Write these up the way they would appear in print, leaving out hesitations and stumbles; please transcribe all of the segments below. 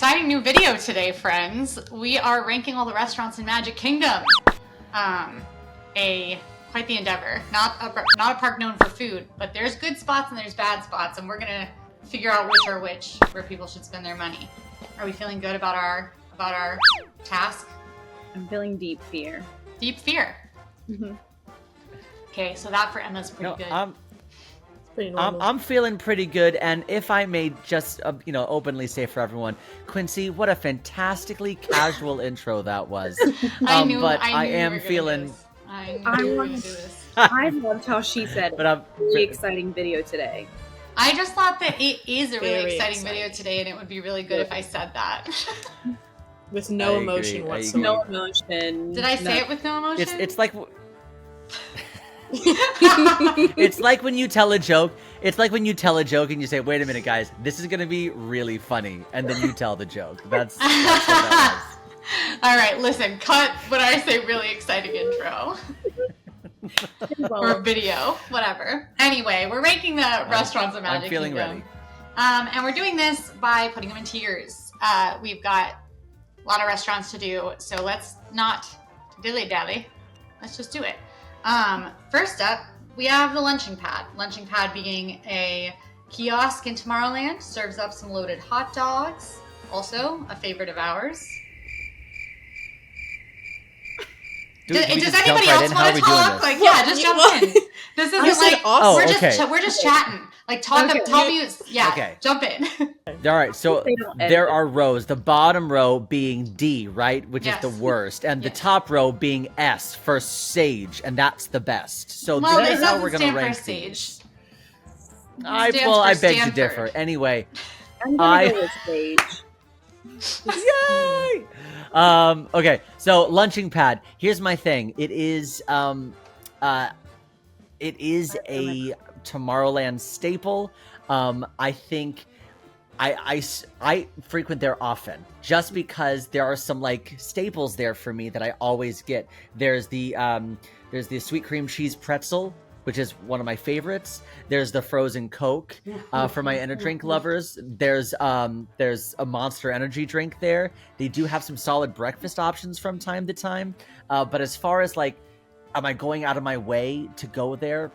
exciting new video today, friends. We are ranking all the restaurants in Magic Kingdom. Quite the endeavor. Not a park known for food, but there's good spots and there's bad spots, and we're gonna figure out which are which, where people should spend their money. Are we feeling good about our task? I'm feeling deep fear. Deep fear. Mm-hmm. Okay, so that for Emma's pretty good. I'm feeling pretty good, and if I may just, openly say for everyone, Quincy, what a fantastically casual intro that was. I knew I you am were feeling. Do this. I knew you were gonna do this. I loved how she said But really exciting video today. I just thought that it is a really exciting video today, and it would be really good if I said that. With no emotion whatsoever. No emotion. Did I say it with no emotion? It's like. It's like when you tell a joke. It's like when you tell a joke and you say, "Wait a minute, guys, this is gonna be really funny," and then you tell the joke. That's what that was. All right, listen. Cut when I say really exciting intro. Or video, whatever. Anyway, we're ranking the restaurants in Magic Kingdom. I'm feeling ready. And we're doing this by putting them in tiers. We've got a lot of restaurants to do, so let's not dilly-dally. Let's just do it. First up, we have the Lunching Pad. Lunching Pad being a kiosk in Tomorrowland, serves up some loaded hot dogs. Also, a favorite of ours. Does anybody else want to talk? Like, yeah, just jump in. This isn't like awesome. We're just chatting. Like talk me. Yeah. Okay. Jump in. All right. So there are rows. The bottom row being D, right, which is the worst, and the top row being S for Sage, and that's the best. So this is how we're gonna rank these. I beg to differ. Anyway, I'm gonna go with Sage. Yay! Okay, so Lunching Pad. Here's my thing. It is a Tomorrowland staple. I think I frequent there often just because there are some like staples there for me that I always get. There's the sweet cream cheese pretzel, which is one of my favorites. There's the frozen Coke for my energy drink lovers. There's a Monster Energy drink there. They do have some solid breakfast options from time to time. But as far as like, am I going out of my way to go there?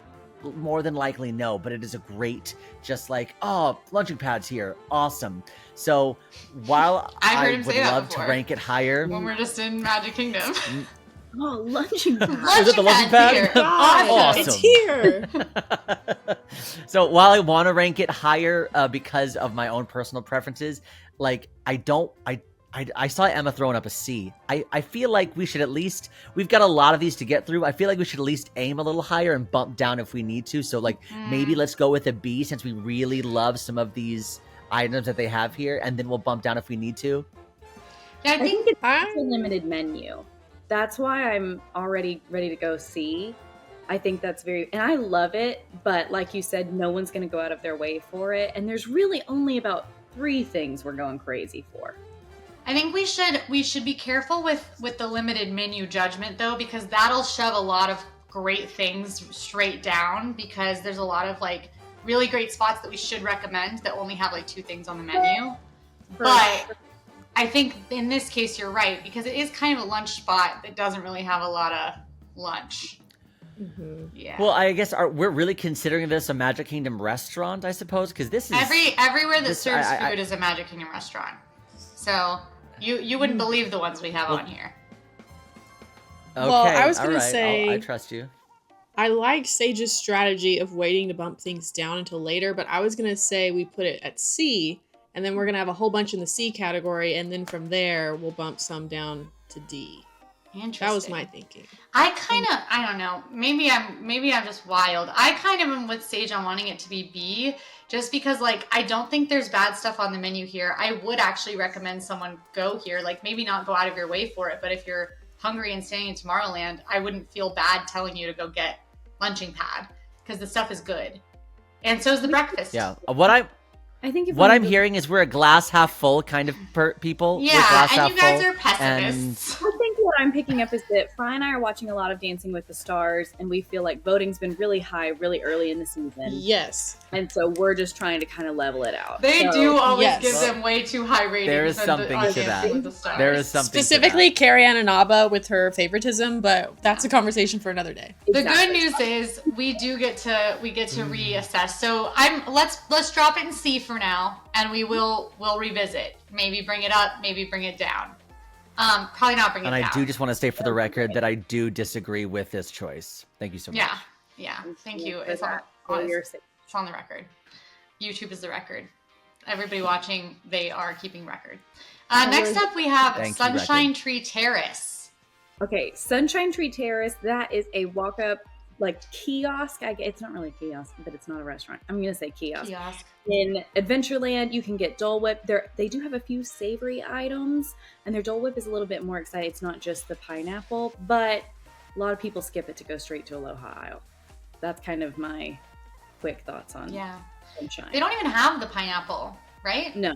More than likely, no. But it is a great, just like, Lunching Pad's here. Awesome. So while I would love to rank it higher. When we're just in Magic Kingdom. Oh, Lunching Pad. Is it the Lunching Pad? Here. Awesome. It's here. So while I want to rank it higher because of my own personal preferences, like I saw Emma throwing up a C. I feel like we should at least, we've got a lot of these to get through. I feel like we should at least aim a little higher and bump down if we need to. So like maybe let's go with a B since we really love some of these items that they have here, and then we'll bump down if we need to. Yeah, I think it's a limited menu. That's why I'm already ready to go C. I think that's and I love it, but like you said, no one's going to go out of their way for it. And there's really only about 3 things we're going crazy for. I think we should be careful with the limited menu judgment though, because that'll shove a lot of great things straight down, because there's a lot of like really great spots that we should recommend that only have like 2 things on the menu. But I think in this case you're right, because it is kind of a lunch spot that doesn't really have a lot of lunch. Mm-hmm. Yeah. Well, I guess we're really considering this a Magic Kingdom restaurant, I suppose, because this is everywhere that serves food is a Magic Kingdom restaurant. So you wouldn't believe the ones we have on here. Okay, well, I was gonna say I trust you. I like Sage's strategy of waiting to bump things down until later, but I was gonna say we put it at C. And then we're going to have a whole bunch in the C category. And then from there, we'll bump some down to D. Interesting. That was my thinking. I don't know. Maybe I'm just wild. I kind of am with Sage on wanting it to be B, just because like, I don't think there's bad stuff on the menu here. I would actually recommend someone go here. Like maybe not go out of your way for it, but if you're hungry and staying in Tomorrowland, I wouldn't feel bad telling you to go get Lunching Pad, because the stuff is good. And so is the breakfast. Yeah. What I'm hearing is we're a glass half full kind of people. Yeah, and you guys are pessimists. I think what I'm picking up is that Fry and I are watching a lot of Dancing with the Stars, and we feel like voting's been really high really early in the season. Yes. And so we're just trying to kind of level it out. They do always give Well, them way too high ratings. there is something to that. There is something Specifically to that. Carrie Ann Inaba with her favoritism, but that's a conversation for another day. The good news is we get to reassess. So let's drop it in C for now, and we'll revisit. Maybe bring it up, maybe bring it down. Probably not bring it down. And I do just want to state for the record that I do disagree with this choice. Thank you so much. Yeah. Thank you. It's on the record. YouTube is the record. Everybody watching, they are keeping record. Next up, we have Sunshine Tree Terrace. Okay, Sunshine Tree Terrace. That is a walk-up kiosk. It's not really a kiosk, but it's not a restaurant. I'm gonna say kiosk. In Adventureland, you can get Dole Whip. They do have a few savory items, and their Dole Whip is a little bit more exciting. It's not just the pineapple, but a lot of people skip it to go straight to Aloha aisle. That's kind of my quick thoughts on Sunshine. They don't even have the pineapple, right? No,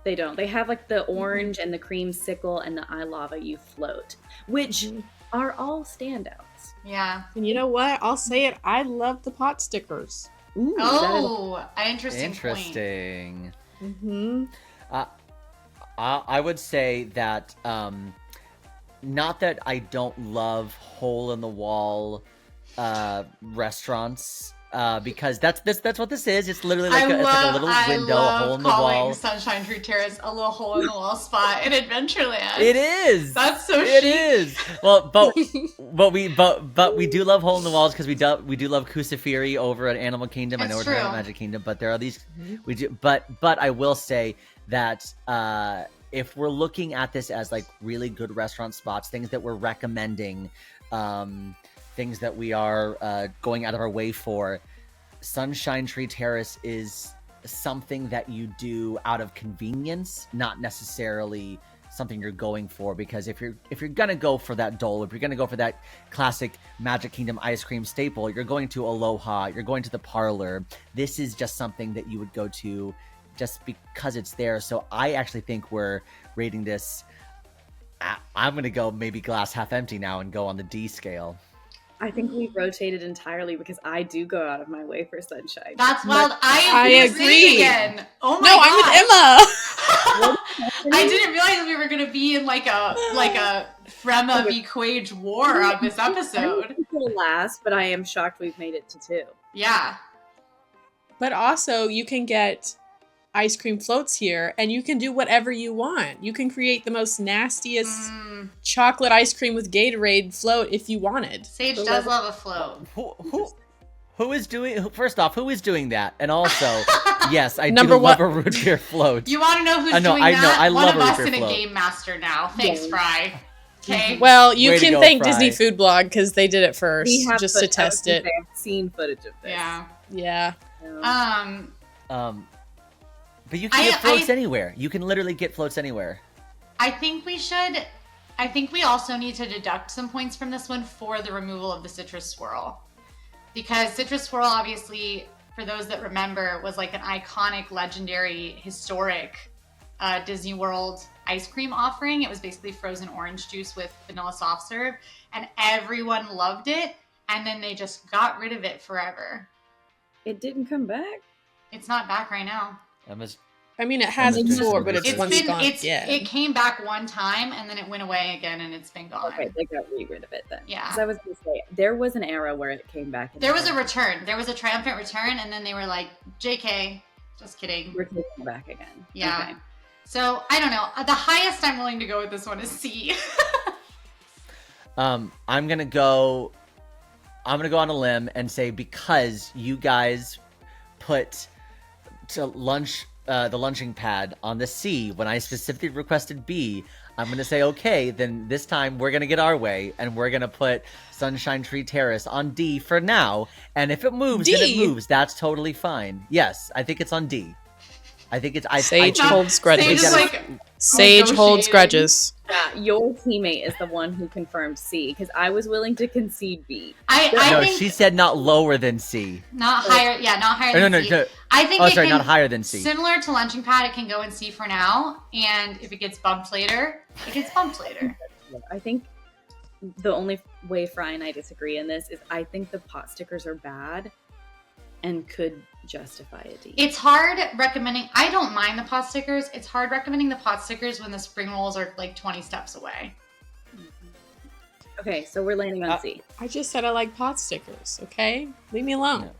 they don't. They have like the orange and the creamsicle and the I Lava You float, which are all standouts. Yeah. And you know what? I'll say it. I love the pot stickers. Ooh, interesting point. Mm-hmm. I would say that not that I don't love hole in the wall restaurants, because that's what this is. It's literally like it's like a little window, a hole in the wall. Sunshine Tree Terrace a little hole in the wall spot in Adventureland. It is. That's so It chic. is. Well, but we do love hole in the walls because we do love Kusafiri over at Animal Kingdom. I know we're talking about Magic Kingdom, but there are these we do. But I will say that if we're looking at this as like really good restaurant spots, things that we're recommending, things that we are going out of our way for, Sunshine Tree Terrace is something that you do out of convenience, not necessarily something you're going for. Because if you're gonna go for that Dole, if you're gonna go for that classic Magic Kingdom ice cream staple, you're going to Aloha, you're going to the Parlor. This is just something that you would go to just because it's there. So I actually think we're rating this. I'm gonna go maybe glass half empty now and go on the D scale. I think we've rotated entirely because I do go out of my way for Sunshine. That's wild. I agree. Again. Oh my God. I'm with Emma. I didn't realize we were going to be in like a Frema v. Quage war on this episode. Last, but I am shocked we've made it to 2. Yeah. But also, you can get ice cream floats here, and you can do whatever you want. You can create the most nastiest chocolate ice cream with Gatorade float if you wanted. Sage does love a float. Who is doing? First off, who is doing that? And also, yes, I do love a root beer float. You want to know who's doing that? I love one of us in a game master now. Thanks, Fry. Okay. Well, you can thank Fry. Disney Food Blog because they did it first, just to test it. I've seen footage of this. Yeah. But you can get floats anywhere. You can literally get floats anywhere. I think we also need to deduct some points from this one for the removal of the citrus swirl. Because citrus swirl, obviously, for those that remember, was like an iconic, legendary, historic Disney World ice cream offering. It was basically frozen orange juice with vanilla soft serve. And everyone loved it. And then they just got rid of it forever. It didn't come back? It's not back right now. I mean, it has before, but it's once gone. It came back one time, and then it went away again, and it's been gone. Okay, they got rid of it then. Yeah. Because I was going to say, there was an era where it came back. There was a return. There was a triumphant return, and then they were like, JK, just kidding. We're taking it back again. Yeah. Okay. So, I don't know. The highest I'm willing to go with this one is C. I'm going to go on a limb and say, because you guys put to lunch the lunching pad on the C when I specifically requested B, I'm going to say, okay, then this time we're going to get our way and we're going to put Sunshine Tree Terrace on D for now. And if it moves, then it moves. That's totally fine. Yes, I think it's on D. I think it's... Sage holds grudges. Sage holds grudges. Yeah, your teammate is the one who confirmed C, because I was willing to concede B. I think she said not lower than C. Not higher. Yeah, not higher than C. No. I think not higher than C. Similar to Lunching Pad, it can go in C for now, and if it gets bumped later, it gets bumped later. I think the only way Fry and I disagree in this is I think the pot stickers are bad and could justify a D. It's hard recommending. I don't mind the pot stickers. It's hard recommending the pot stickers when the spring rolls are like 20 steps away. Okay, so we're landing on C. I just said I like pot stickers. Okay, leave me alone.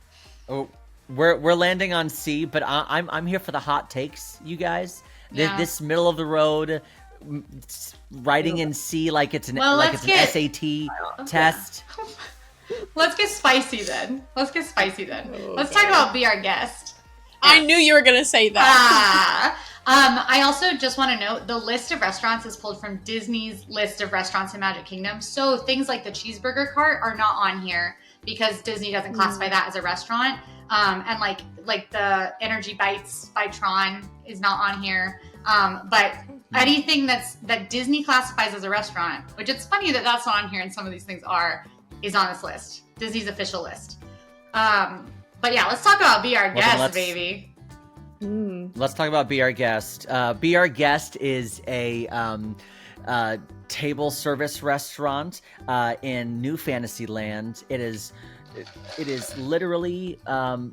Oh, we're landing on C, but I'm here for the hot takes, you guys. Yeah. This middle of the road, writing in C like it's an SAT test. Let's get spicy then. Oh, Let's talk about Be Our Guest. I knew you were gonna say that. I also just want to note the list of restaurants is pulled from Disney's list of restaurants in Magic Kingdom. So things like the cheeseburger cart are not on here because Disney doesn't classify that as a restaurant. And like the Energy Bites by Tron is not on here. But anything that Disney classifies as a restaurant, which it's funny that that's not on here and some of these things is on this list. Disney's official list. But yeah, let's talk about Be Our Guest, baby. Let's talk about Be Our Guest. Be Our Guest is a table service restaurant in New Fantasyland. It is literally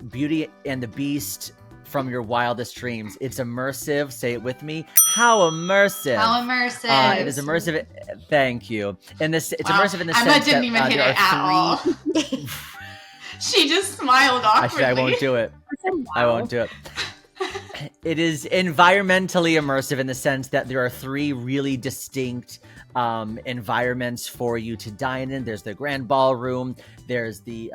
Beauty and the Beast from your wildest dreams. It's immersive. Say it with me. How immersive! How immersive! It is immersive. Thank you. And it's immersive in the sense Emma didn't even that hit there it are at all. She just smiled awkwardly. I won't do it. I won't do it. It is environmentally immersive in the sense that there are 3 really distinct environments for you to dine in. There's the grand ballroom, there's the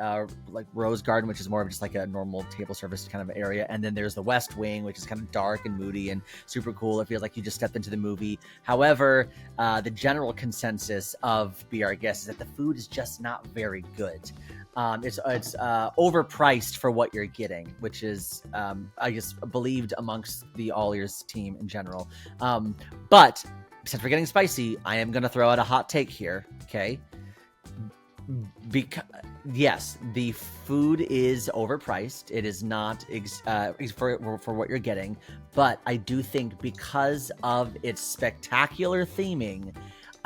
like rose garden, which is more of just like a normal table service kind of area, and then there's the west wing, which is kind of dark and moody and super cool. It feels like you just stepped into the movie. However, the general consensus of Be Our Guest is that the food is just not very good. It's overpriced for what you're getting, which is, I guess, believed amongst the AllEars team in general. But since we're getting spicy, I am going to throw out a hot take here, okay? Yes, the food is overpriced. It is not for what you're getting, but I do think because of its spectacular theming,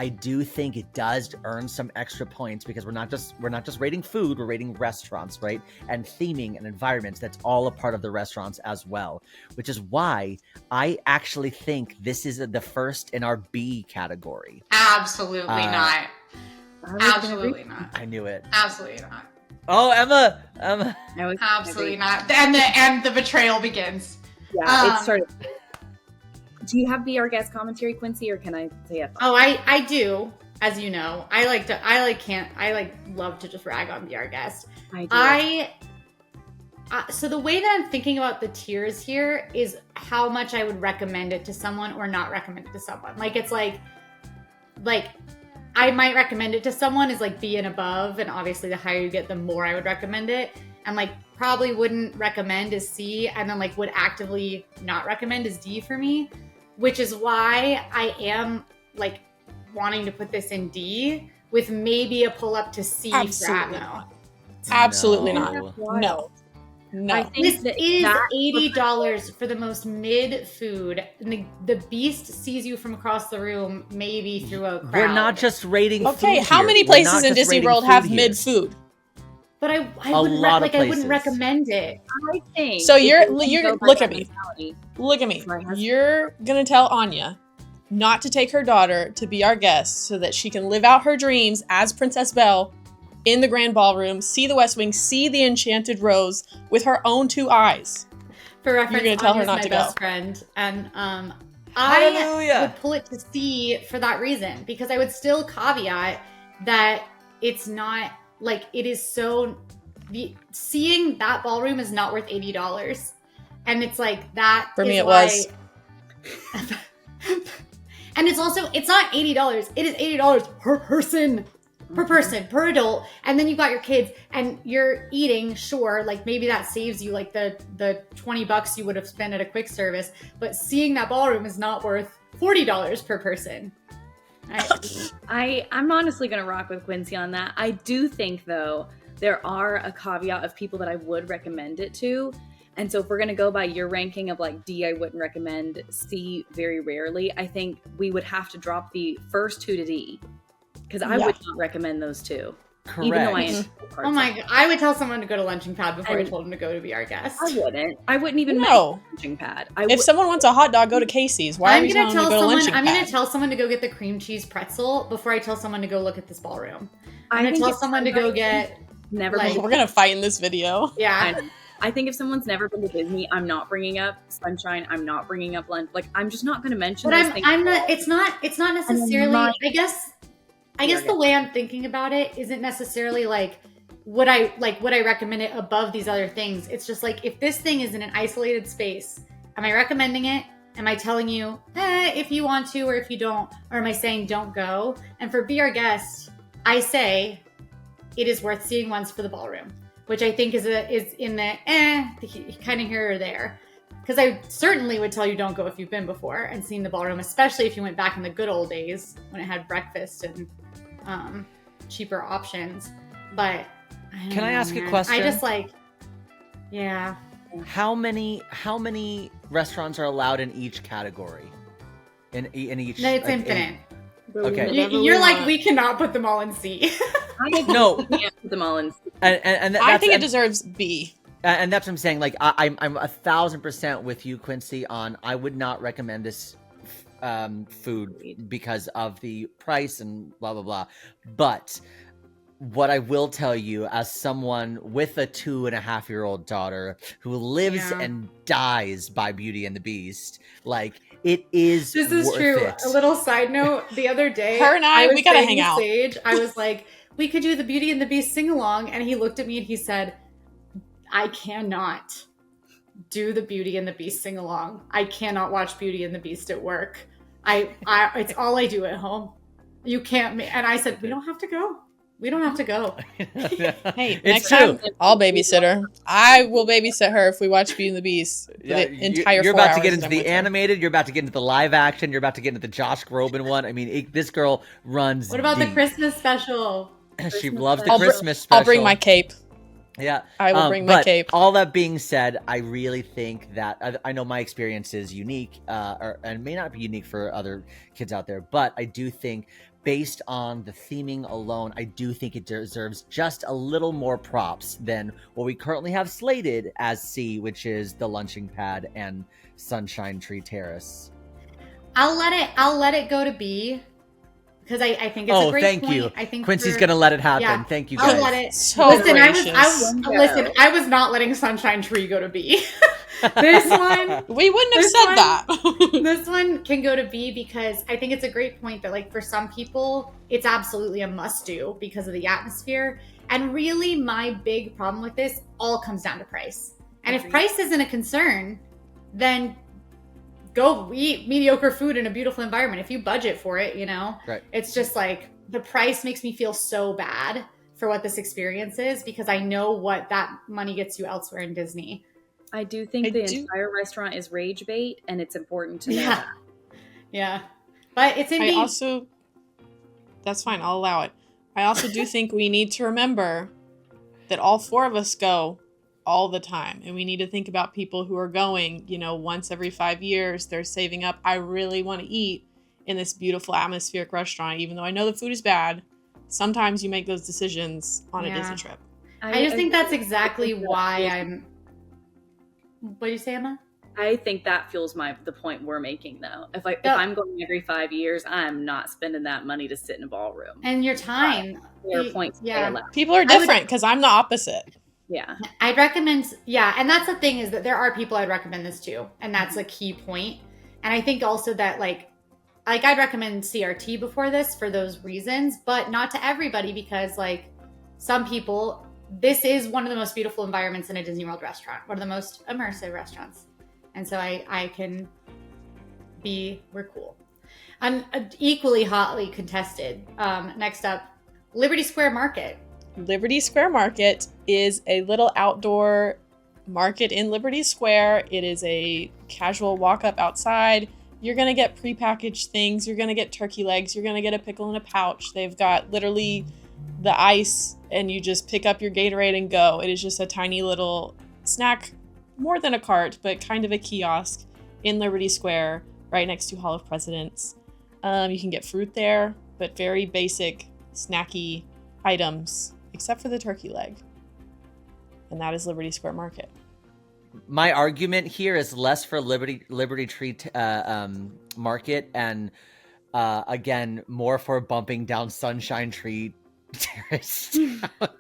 I do think it does earn some extra points because we're not just rating food, we're rating restaurants, right? And theming and environments, that's all a part of the restaurants as well, which is why I actually think this is the first in our B category. Absolutely not. Absolutely not. I knew it. Absolutely not. Oh, Emma. Absolutely not. And the betrayal begins. Yeah, it started. Do you have Be Our Guest commentary, Quincy, or can I say it? Oh, I do. As you know, I love to just rag on Be Our Guest. I do. So the way that I'm thinking about the tiers here is how much I would recommend it to someone or not recommend it to someone. Like it's like I might recommend it to someone is like B and above, and obviously the higher you get, the more I would recommend it. And like probably wouldn't recommend is C, and then like would actively not recommend is D for me. Which is why I am like wanting to put this in D with maybe a pull up to C. Absolutely not. Absolutely not. No. I think this is $80 for the most mid food. And the Beast sees you from across the room, maybe through a crowd. We're not just rating food. Okay, how many places in Disney World have mid food? But I wouldn't recommend it. I think so. You're look at me. Look at me. You're gonna tell Anya not to take her daughter to Be Our Guest so that she can live out her dreams as Princess Belle in the Grand Ballroom, see the West Wing, see the Enchanted Rose with her own 2 eyes. For reference, you're gonna tell her Anya's not my to best go. friend, and I would pull it to C for that reason because I would still caveat that it's not. Like, it is so... seeing that ballroom is not worth $80. And it's like, that for me it why... was. And it's also, it's not $80. It is $80 per person. Per person, per adult. And then you've got your kids and you're eating, sure, like maybe that saves you like the $20 you would have spent at a quick service. But seeing that ballroom is not worth $40 per person. I'm honestly going to rock with Quincy on that. I do think, though, there are a caveat of people that I would recommend it to. And so if we're going to go by your ranking of like D, I wouldn't recommend, C very rarely, I think we would have to drop the first 2 to D. Because I would not recommend those two. Correct. Even though I am. Oh my god! I would tell someone to go to Lunching Pad before I told them to go to Be Our Guest. I wouldn't. I wouldn't even No. Lunching Pad. If someone wants a hot dog, go to Casey's. Why are you telling them to go to Lunching Pad? I'm going to tell someone to go get the cream cheese pretzel before I tell someone to go look at this ballroom. I'm going to tell someone to go get... We're going to fight in this video. Yeah. I think if someone's never been to Disney, I'm not bringing up Sunshine. I'm not bringing up lunch. Like, I'm just not going to mention those things. I'm not. It's not necessarily. I guess the way I'm thinking about it isn't necessarily like would I recommend it above these other things. It's just like if this thing is in an isolated space, am I recommending it? Am I telling you if you want to or if you don't, or am I saying don't go? And for Be Our Guest, I say it is worth seeing once for the ballroom, which I think is in the kind of here or there. Because I certainly would tell you don't go if you've been before and seen the ballroom, especially if you went back in the good old days when it had breakfast and cheaper options. But can I ask a question? I just yeah. How many restaurants are allowed in each category? In each? No, it's infinite. Okay. You're like, we cannot put them all in C. No. We can't put them all in C. And I think it deserves B. And that's what I'm saying. Like, I'm 1,000% with you, Quincy, on I would not recommend this food because of the price and blah, blah, blah. But what I will tell you, as someone with a 2.5-year-old daughter who lives and dies by Beauty and the Beast, like, it is This is worth true. it. A little side note, the other day, her and I we gotta hang out. Sage, I was like, we could do the Beauty and the Beast sing-along, and he looked at me and he said, I cannot do the Beauty and the Beast sing-along. I cannot watch Beauty and the Beast at work. It's all I do at home. You can't, and I said, we don't have to go. We don't have to go. Hey, next time I'll babysit her. I will babysit her if we watch Beauty and the Beast. Yeah, the entire you're 4 about to hours get into the animated. You're about to get into the live action. You're about to get into the Josh Groban one. I mean, this girl runs. What about deep. the Christmas special? She loves the Christmas special. I'll bring my cape. Yeah, I will bring my cape. All that being said, I really think that I know my experience is unique, and may not be unique for other kids out there, but I do think, based on the theming alone, I do think it deserves just a little more props than what we currently have slated as C, which is the Lunching Pad and Sunshine Tree Terrace. I'll let it go to B. Because I think it's a great point. Thank you. I think Quincy's gonna let it happen. Yeah, Thank you, guys. I'll let it. Listen, I was not letting Sunshine Tree go to B. This one, we wouldn't have said that. This one can go to B because I think it's a great point that, like, for some people, it's absolutely a must-do because of the atmosphere. And really, my big problem with this all comes down to price. And if price isn't a concern, then go eat mediocre food in a beautiful environment. If you budget for it, right. It's just like the price makes me feel so bad for what this experience is because I know what that money gets you elsewhere in Disney. I do think the entire restaurant is rage bait, and it's important to know that. Yeah. But it's in B. That's fine. I'll allow it. I also do think we need to remember that all 4 of us go all the time. And we need to think about people who are going, once every 5 years, they're saving up. I really want to eat in this beautiful atmospheric restaurant, even though I know the food is bad. Sometimes you make those decisions on a Disney trip. I just think that's exactly why I'm... What do you say, Emma? I think that fuels the point we're making, though. If I'm going every 5 years, I'm not spending that money to sit in a ballroom. And your time. People are different because I'm the opposite. Yeah. I'd recommend, and that's the thing is that there are people I'd recommend this to, and that's a key point. And I think also that like I'd recommend CRT before this for those reasons, but not to everybody because like some people, this is one of the most beautiful environments in a Disney World restaurant, one of the most immersive restaurants. And so we're cool. I'm equally hotly contested. Next up, Liberty Square Market. Liberty Square Market is a little outdoor market in Liberty Square. It is a casual walk up outside. You're going to get prepackaged things. You're going to get turkey legs. You're going to get a pickle in a pouch. They've got literally the ice and you just pick up your Gatorade and go. It is just a tiny little snack, more than a cart, but kind of a kiosk in Liberty Square right next to Hall of Presidents. You can get fruit there, but very basic snacky items, except for the turkey leg. And that is Liberty Square Market. My argument here is less for Liberty Tree Market, and again, more for bumping down Sunshine Tree Terrace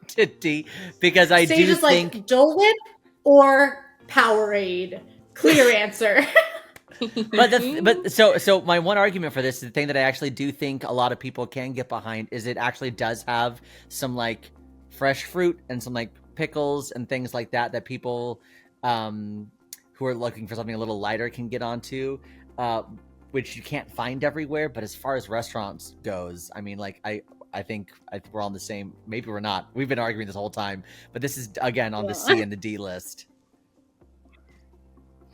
to D, because I do think like Dole Whip or Powerade. Clear answer. So my one argument for this, the thing that I actually do think a lot of people can get behind, is it actually does have some like fresh fruit and some like pickles and things like that people who are looking for something a little lighter can get onto, which you can't find everywhere. But as far as restaurants goes, I mean, like I think we're on the same. Maybe we're not. We've been arguing this whole time, but this is again on the C and the D list.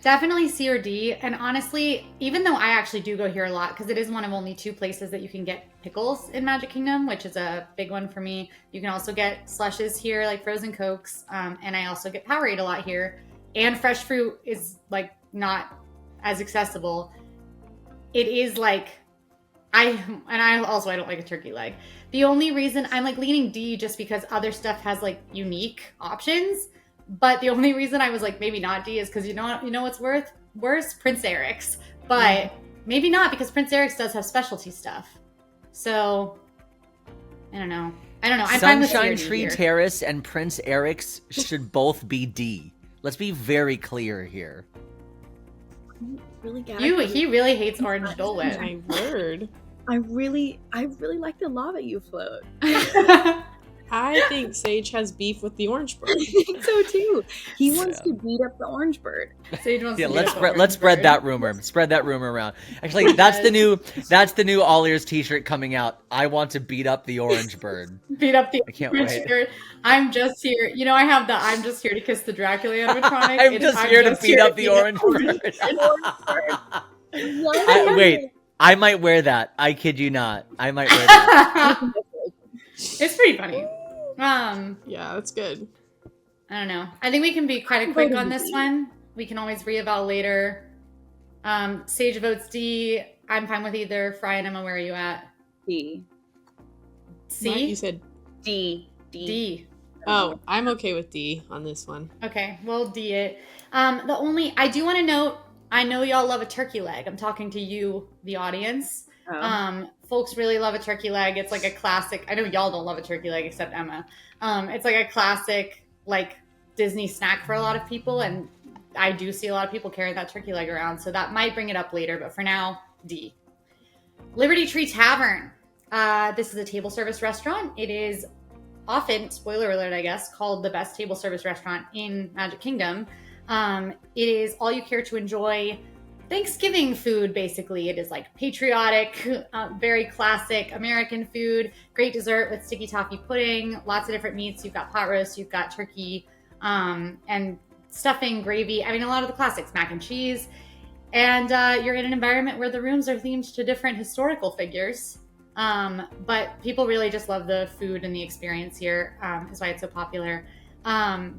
Definitely C or D. And honestly, even though I actually do go here a lot, because it is one of only 2 places that you can get pickles in Magic Kingdom, which is a big one for me. You can also get slushes here, like frozen Cokes. And I also get Powerade a lot here. And fresh fruit is like not as accessible. It is like, I don't like a turkey leg. The only reason I'm like leaning D just because other stuff has like unique options. But the only reason I was like maybe not D is because you know what's worse? Prince Eric's. But maybe not, because Prince Eric's does have specialty stuff. So I don't know. I'm Sunshine Tree Terrace and Prince Eric's should both be D. Let's be very clear here. He really hates orange Dole Whip. My word. I really like the lava you float. I think Sage has beef with the orange bird. I think so too. He wants to beat up the orange bird. Sage wants to let's spread that rumor. Spread that rumor around. Actually, that's the new AllEars t-shirt coming out. I want to beat up the orange bird. Beat up the orange bird. I'm just here. I have the I'm just here to kiss the Dracula animatronic. I'm just here to beat up the orange bird. Wait, I might wear that. I kid you not. I might wear that. It's pretty funny. Yeah, that's good. I don't know. I think we can be kind of quick on this one. We can always reeval later. Sage votes D. I'm fine with either. Fry and Emma, where are you at? D. C? What? You said D. D. Oh, I'm okay with D on this one. Okay, we'll D it. I do want to note, I know y'all love a turkey leg. I'm talking to you, the audience. Oh. Folks really love a turkey leg. It's like a classic. I know y'all don't love a turkey leg except Emma. It's like a classic, like Disney snack for a lot of people. And I do see a lot of people carrying that turkey leg around. So that might bring it up later. But for now, D. Liberty Tree Tavern. This is a table service restaurant. It is often, spoiler alert, I guess, called the best table service restaurant in Magic Kingdom. It is all you care to enjoy Thanksgiving food, basically. It is like patriotic, very classic American food. Great dessert with sticky toffee pudding, lots of different meats. You've got pot roast, you've got turkey, and stuffing, gravy. I mean, a lot of the classics, mac and cheese. And you're in an environment where the rooms are themed to different historical figures. But people really just love the food and the experience here. Is why it's so popular. I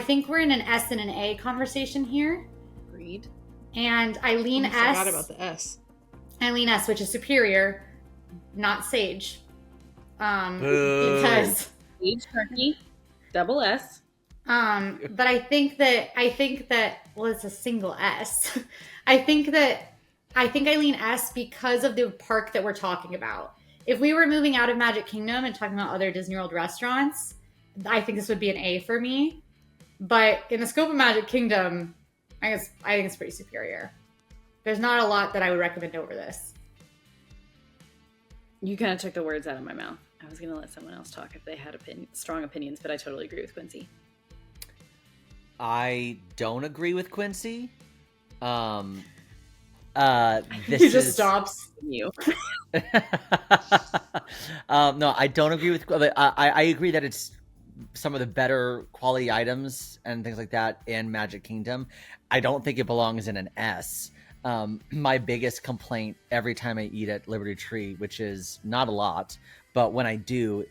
think we're in an S and an A conversation here. Agreed. And I lean S. I forgot about the S. I lean S, which is superior, not Sage. Because Sage turkey, double S. But I think that well, it's a single S. I think I lean S because of the park that we're talking about. If we were moving out of Magic Kingdom and talking about other Disney World restaurants, I think this would be an A for me. But in the scope of Magic Kingdom, I think it's pretty superior. There's not a lot that I would recommend over this. You kind of took the words out of my mouth. I was going to let someone else talk if they had strong opinions, but I totally agree with Quincy. I don't agree with Quincy. He just stops. You. No, I don't agree with. I agree that it's some of the better quality items and things like that in Magic Kingdom. I don't think it belongs in an S. My biggest complaint every time I eat at Liberty Tree, which is not a lot, but when I do,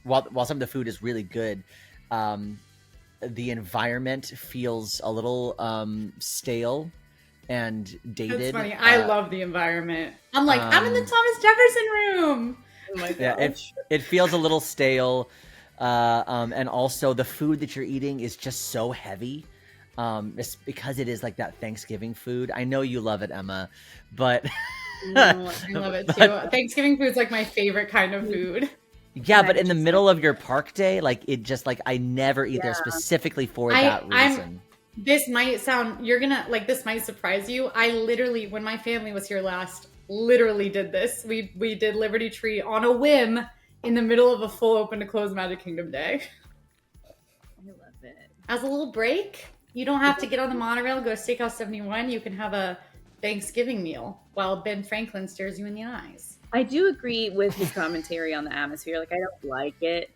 while some of the food is really good, the environment feels a little stale. and dated. That's funny. I love the environment. I'm like, I'm in the Thomas Jefferson room. Oh my gosh. Yeah, it feels a little stale. And also the food that you're eating is just so heavy. It's because it is like that Thanksgiving food. I know you love it, Emma, but I love it too. Thanksgiving food's like my favorite kind of food. Yeah, but in the middle of your park day, like it just like I never eat there specifically for that reason. This might sound this might surprise you. I literally, when my family was here last, literally did this. We did Liberty Tree on a whim in the middle of a full open to close Magic Kingdom day. I love it. As a little break, you don't have to get on the monorail, go to Steakhouse 71. You can have a Thanksgiving meal while Ben Franklin stares you in the eyes. I do agree with his commentary on the atmosphere. Like, I don't like it.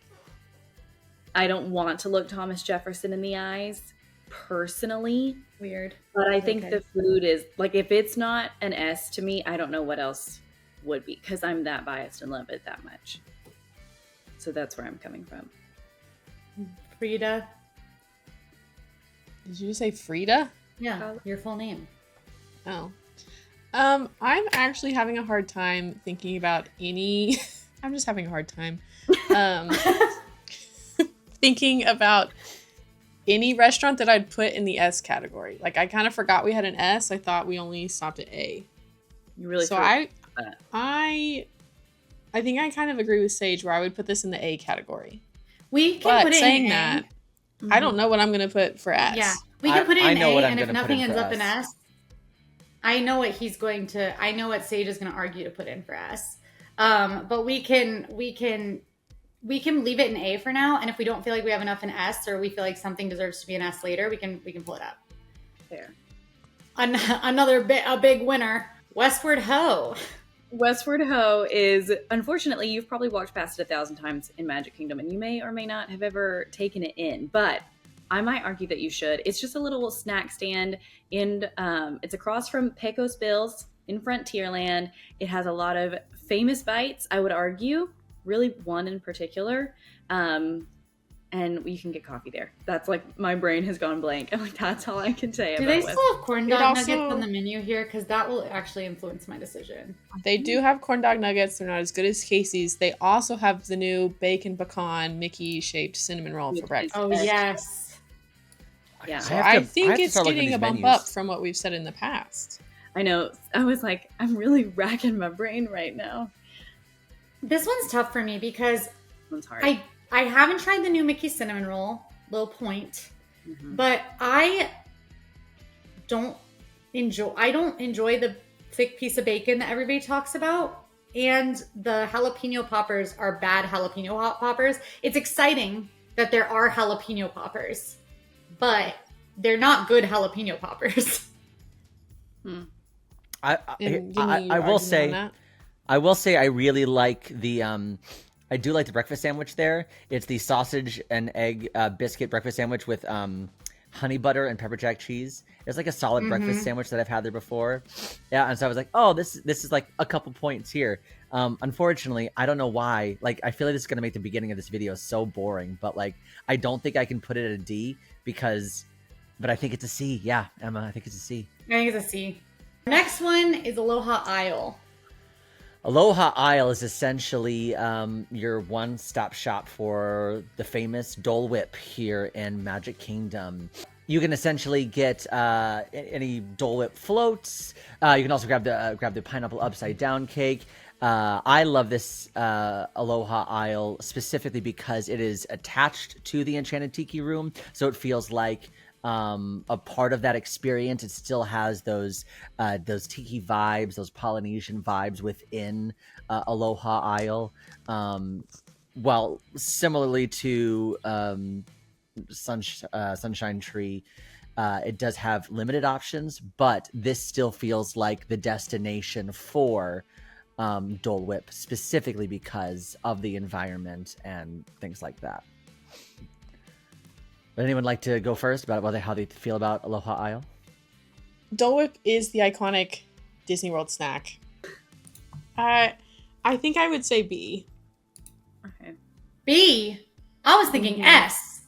I don't want to look Thomas Jefferson in the eyes, personally. Weird. But I think the food is, like, if it's not an S to me, I don't know what else would be, because I'm that biased and love it that much. So that's where I'm coming from. Frida. Did you just say Frida? Yeah, your full name. Oh. I'm actually having a hard time thinking about any... I'm just having a hard time thinking about any restaurant that I'd put in the S category. Like, I kind of forgot we had an S. I thought we only stopped at A. You really so I think I kind of agree with Sage where I would put this in the A category. We can put it saying in that, A. I don't know what I'm going to put for S. Yeah, we can put it in A, and if nothing ends up S. in S, I know what I know what Sage is going to argue to put in for S. But we can leave it in A for now, and if we don't feel like we have enough in S, or we feel like something deserves to be an S later, we can pull it up. Fair. A big winner, Westward Ho. Westward Ho is, unfortunately, you've probably walked past it 1,000 times in Magic Kingdom, and you may or may not have ever taken it in, but I might argue that you should. It's just a little snack stand, and it's across from Pecos Bills in Frontierland. It has a lot of famous bites, I would argue, really one in particular, and you can get coffee there. That's like, my brain has gone blank. I'm like, that's all I can say about it. Do they still have corn dog nuggets on the menu here? Because that will actually influence my decision. They do have corn dog nuggets. They're not as good as Casey's. They also have the new bacon pecan Mickey shaped cinnamon roll for breakfast. Oh, yes. Yeah. So I think it's getting a bump up from what we've said in the past. I know. I was like, I'm really racking my brain right now. This one's tough for me because This one's hard. I haven't tried the new Mickey cinnamon roll, little point, but I don't enjoy the thick piece of bacon that everybody talks about, and the jalapeno poppers are bad jalapeno poppers. It's exciting that there are jalapeno poppers, but they're not good jalapeno poppers. I will say I really like the I do like the breakfast sandwich there. It's the sausage and egg biscuit breakfast sandwich with honey butter and pepper jack cheese. It's like a solid breakfast sandwich that I've had there before. Yeah, and so I was like, oh, this is like a couple points here. Unfortunately, I don't know why. Like, I feel like this is gonna make the beginning of this video so boring, but like, I don't think I can put it at a D but I think it's a C. Yeah, Emma, I think it's a C. I think it's a C. Next one is Aloha Isle. Aloha Isle is essentially your one-stop shop for the famous Dole Whip here in Magic Kingdom. You can essentially get any Dole Whip floats. You can also grab the pineapple upside down cake. I love this Aloha Isle specifically because it is attached to the Enchanted Tiki Room, so it feels like a part of that experience. It still has those tiki vibes, those Polynesian vibes within Aloha Isle. Well, similarly to Sunshine Tree, it does have limited options, but this still feels like the destination for Dole Whip, specifically because of the environment and things like that. Would anyone like to go first about how they feel about Aloha Isle? Dole Whip is the iconic Disney World snack. I think I would say B. Okay. B? I was thinking S.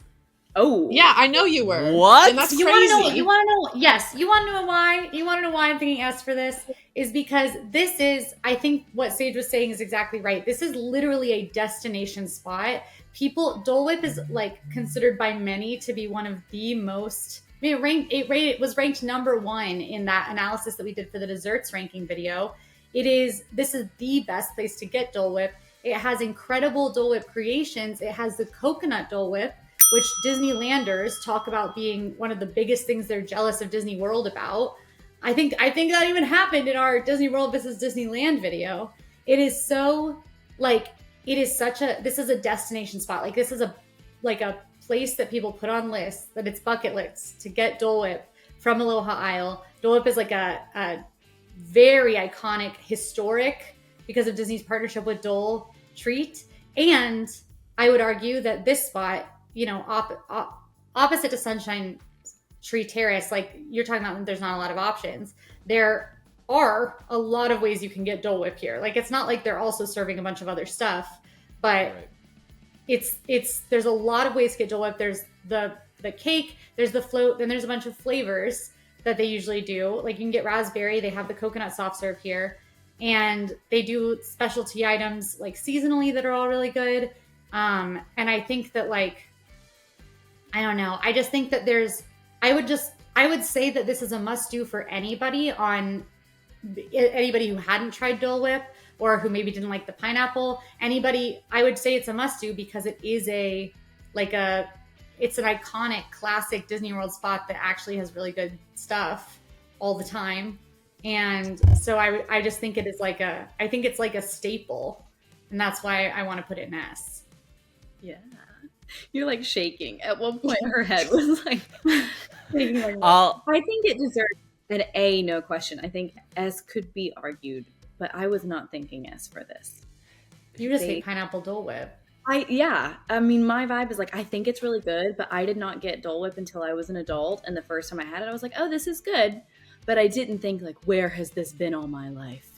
Oh. Yeah, I know you were. What? And that's You crazy. want to know? Yes. You want to know why? You want to know why I'm thinking S for this? Is because this is, I think what Sage was saying is exactly right. This is literally a destination spot. Dole Whip is like considered by many to be one of the most, I mean, it was ranked number 1 in that analysis that we did for the desserts ranking video. This is the best place to get Dole Whip. It has incredible Dole Whip creations. It has the coconut Dole Whip, which Disneylanders talk about being one of the biggest things they're jealous of Disney World about. I think that even happened in our Disney World versus Disneyland video. It is so this is a destination spot. Like this is a place that people put on lists, that it's bucket lists to get Dole Whip from Aloha Isle. Dole Whip is like a very iconic, historic, because of Disney's partnership with Dole, treat. And I would argue that this spot, opposite to Sunshine Tree Terrace, like you're talking about, there's not a lot of options. There are a lot of ways you can get Dole Whip here. Like it's not like they're also serving a bunch of other stuff, but there's a lot of ways to get Dole Whip. There's the cake, there's the float, then there's a bunch of flavors that they usually do. Like you can get raspberry, they have the coconut soft serve here, and they do specialty items like seasonally that are all really good. And I think that I don't know. I just think that I would say that this is a must do for anybody who hadn't tried Dole Whip or who maybe didn't like the pineapple. I would say it's a must do because it is it's an iconic classic Disney World spot that actually has really good stuff all the time. And so I just think it is I think it's like a staple, and that's why I want to put it in S. Yeah. You're like shaking. At one point her head was like shaking like I think it deserves an A, no question. I think S could be argued, but I was not thinking S for this. You just hate pineapple Dole Whip. I mean, my vibe is I think it's really good, but I did not get Dole Whip until I was an adult, and the first time I had it, I was like, oh, this is good. But I didn't think where has this been all my life?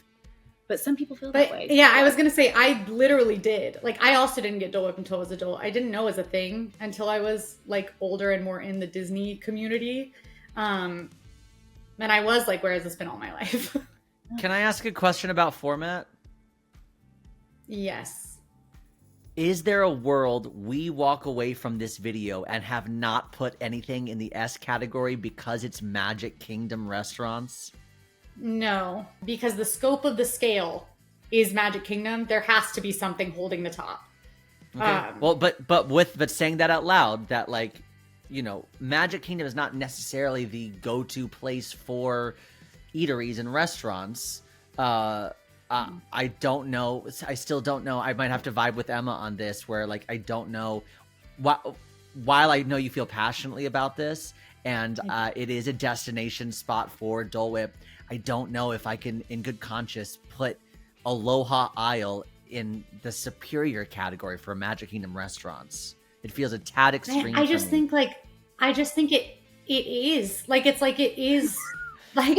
But some people feel that way. Yeah, I was going to say, I literally did. I also didn't get Dole Whip until I was adult. I didn't know it was a thing until I was older and more in the Disney community. And I was where has this been all my life? Can I ask a question about format? Yes. Is there a world we walk away from this video and have not put anything in the S category because it's Magic Kingdom restaurants? No, because the scope of the scale is Magic Kingdom. There has to be something holding the top. Okay. Well, but saying that out loud, that Magic Kingdom is not necessarily the go-to place for eateries and restaurants. I don't know. I still don't know. I might have to vibe with Emma on this, where I don't know. While I know you feel passionately about this, and it is a destination spot for Dole Whip, I don't know if I can, in good conscience, put Aloha Isle in the superior category for Magic Kingdom restaurants. It feels a tad extreme. I just think it is it is.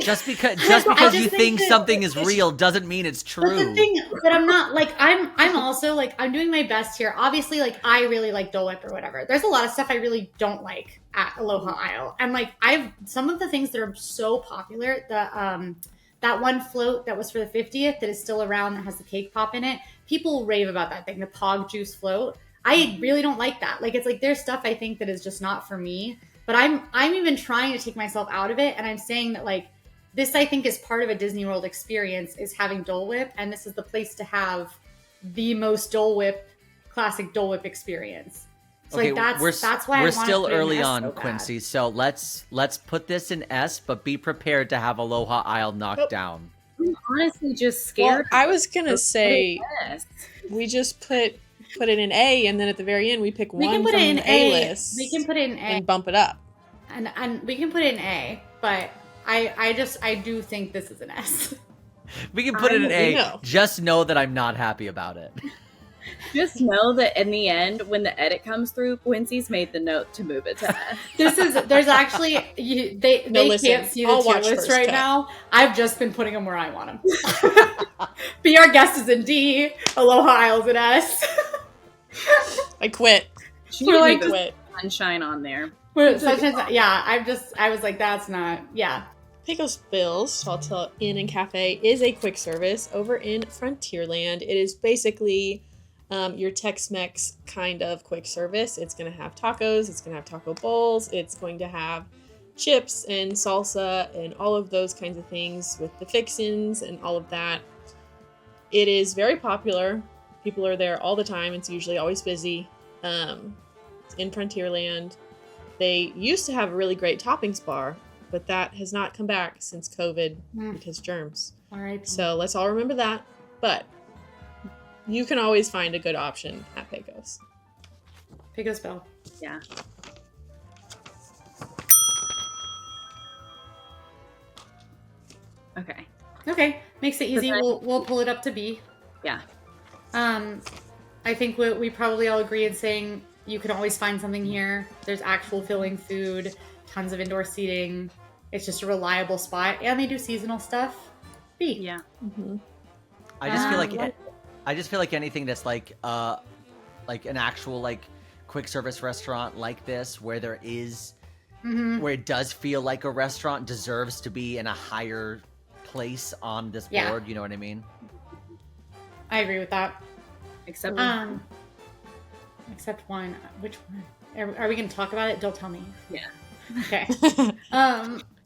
Just because you think something is real doesn't mean it's true. But I'm not I'm also I'm doing my best here. Obviously, I really like Dole Whip or whatever. There's a lot of stuff I really don't like at Aloha Isle. And I've some of the things that are so popular, that one float that was for the 50th that is still around that has the cake pop in it. People rave about that thing, the Pog Juice float. I really don't like that. There's stuff I think that is just not for me. But I'm even trying to take myself out of it, and I'm saying that this I think is part of a Disney World experience, is having Dole Whip, and this is the place to have the most classic Dole Whip experience. So okay, that's why we're still early on, so Quincy. So let's put this in S, but be prepared to have Aloha Isle knocked down. I'm honestly just scared. Well, I was gonna say we just put it in A, and then at the very end we pick one from the A list. We can put it in A and bump it up. And we can put it in A, but I do think this is an S. We can put it in A. Just know that I'm not happy about it. Just know that in the end, when the edit comes through, Quincy's made the note to move it to S. There's actually they can't see the tier list right now. I've just been putting them where I want them. Be Our Guest is in D. Aloha Isle's in S. I quit. Quit. sunshine on there. Yeah, I was like, that's not, yeah. Pecos Bill's Hotel Inn and Cafe is a quick service over in Frontierland. It is basically your Tex-Mex kind of quick service. It's going to have tacos, it's going to have taco bowls, it's going to have chips and salsa and all of those kinds of things with the fixins and all of that. It is very popular. People are there all the time. It's usually always busy. It's in Frontierland. They used to have a really great toppings bar, but that has not come back since COVID because germs. All right. So let's all remember that. But you can always find a good option at Pecos. Pecos Bill. Yeah. Okay. Makes it easy. We'll pull it up to B. Yeah. I think we probably all agree in saying you can always find something here. There's actual filling food, tons of indoor seating. It's just a reliable spot, and they do seasonal stuff. B. Yeah. Mm-hmm. I just feel like anything that's like an actual like quick service restaurant like this, where there is, where it does feel like a restaurant, deserves to be in a higher place on this board. You know what I mean? I agree with that. Except one. Which one? Are we going to talk about it? Don't tell me. Yeah. Okay.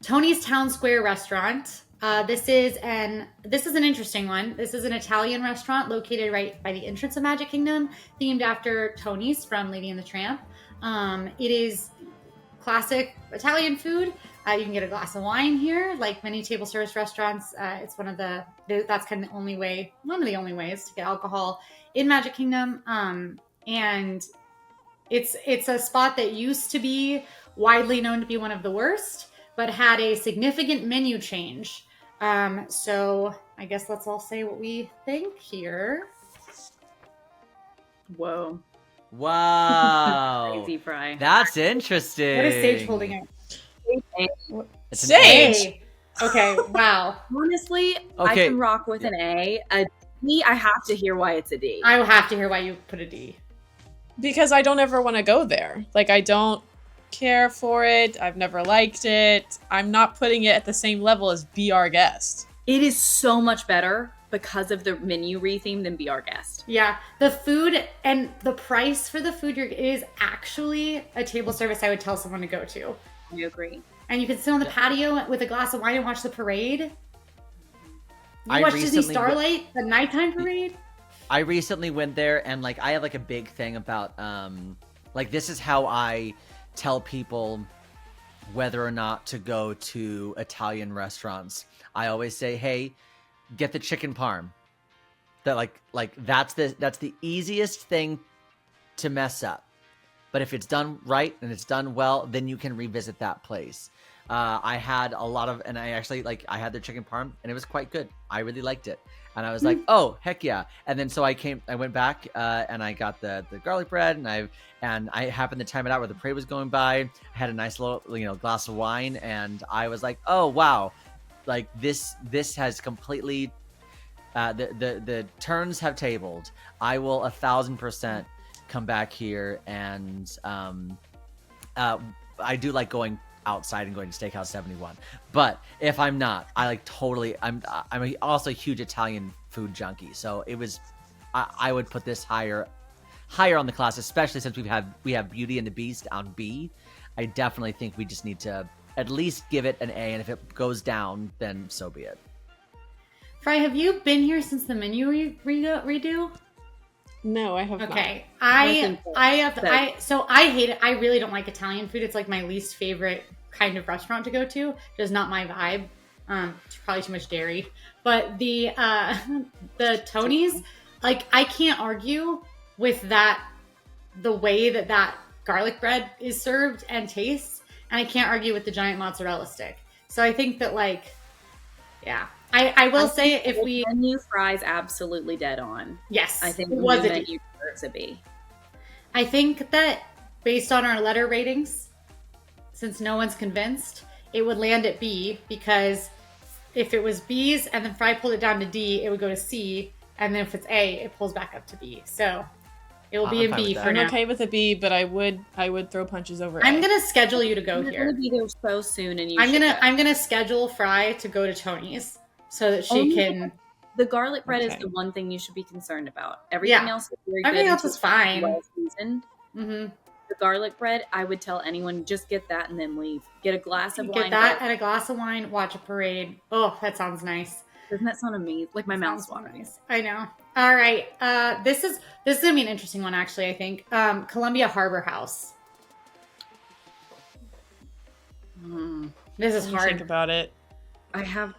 Tony's Town Square Restaurant. This is an interesting one. This is an Italian restaurant located right by the entrance of Magic Kingdom, themed after Tony's from Lady and the Tramp. It is classic Italian food. You can get a glass of wine here, like many table service restaurants. It's one of the only ways to get alcohol in Magic Kingdom. And it's a spot that used to be widely known to be one of the worst, but had a significant menu change. So I guess let's all say what we think here. Whoa. Wow. Crazy Fry. That's interesting. What is Sage holding up? It's an Sage! Okay, wow. Honestly, I can rock with an A. A D, I have to hear why it's a D. I will have to hear why you put a D. Because I don't ever want to go there. Like, I don't care for it. I've never liked it. I'm not putting it at the same level as Be Our Guest. It is so much better because of the menu retheme than Be Our Guest. Yeah, the food and the price for the food is actually a table service I would tell someone to go to. I agree. And you can sit on the patio with a glass of wine and watch the parade. You watch Disney Starlight, the nighttime parade. I recently went there, and like I have like a big thing about like this is how I tell people whether or not to go to Italian restaurants. I always say, hey, get the chicken parm. That like that's the easiest thing to mess up. But if it's done right and it's done well, then you can revisit that place. I had a lot of, and I actually I had their chicken parm, and it was quite good. I really liked it, and I was like, oh heck yeah! And then so I went back, and I got the garlic bread, and I happened to time it out where the parade was going by. I had a nice little glass of wine, and I was like, oh wow, like this has completely, the turns have tabled. I will 1,000% come back here, and I do like going outside and going to Steakhouse 71, but if I'm not, I'm also a huge Italian food junkie, so I would put this higher on the class, especially since we have Beauty and the Beast on B. I definitely think we just need to at least give it an A, and if it goes down, then so be it. Fry, have you been here since the menu redo? No, I have not. Okay, I hate it. I really don't like Italian food. It's like my least favorite kind of restaurant to go to. Just not my vibe. Probably too much dairy. But the Tony's, like, I can't argue with that. The way that garlic bread is served and tastes, and I can't argue with the giant mozzarella stick. So I think that I will say if we menu Fry's absolutely dead on. Yes, I think it was a menu deserves a B. I think that based on our letter ratings, since no one's convinced, it would land at B, because if it was B's and then Fry pulled it down to D, it would go to C, and then if it's A, it pulls back up to B. So It will be I'm a fine B with for that. now. I'm okay with a B, but I would throw punches over. I'm A. gonna schedule you to go You're here. gonna be there so soon, and I'm gonna schedule Fry to go to Tony's so that she can. The garlic bread is Okay. the one thing you should be concerned about. Everything else is very Everything good else is fine. well seasoned. Mm-hmm. The garlic bread, I would tell anyone, just get that and then leave. Get a glass of wine. Get that and a glass of wine. Watch a parade. Oh, that sounds nice. Doesn't that sound amazing? Like my mouth's watering. Nice. I know. All right. This is gonna be an interesting one, actually. I think Columbia Harbor House. This is hard. Think about it. I have.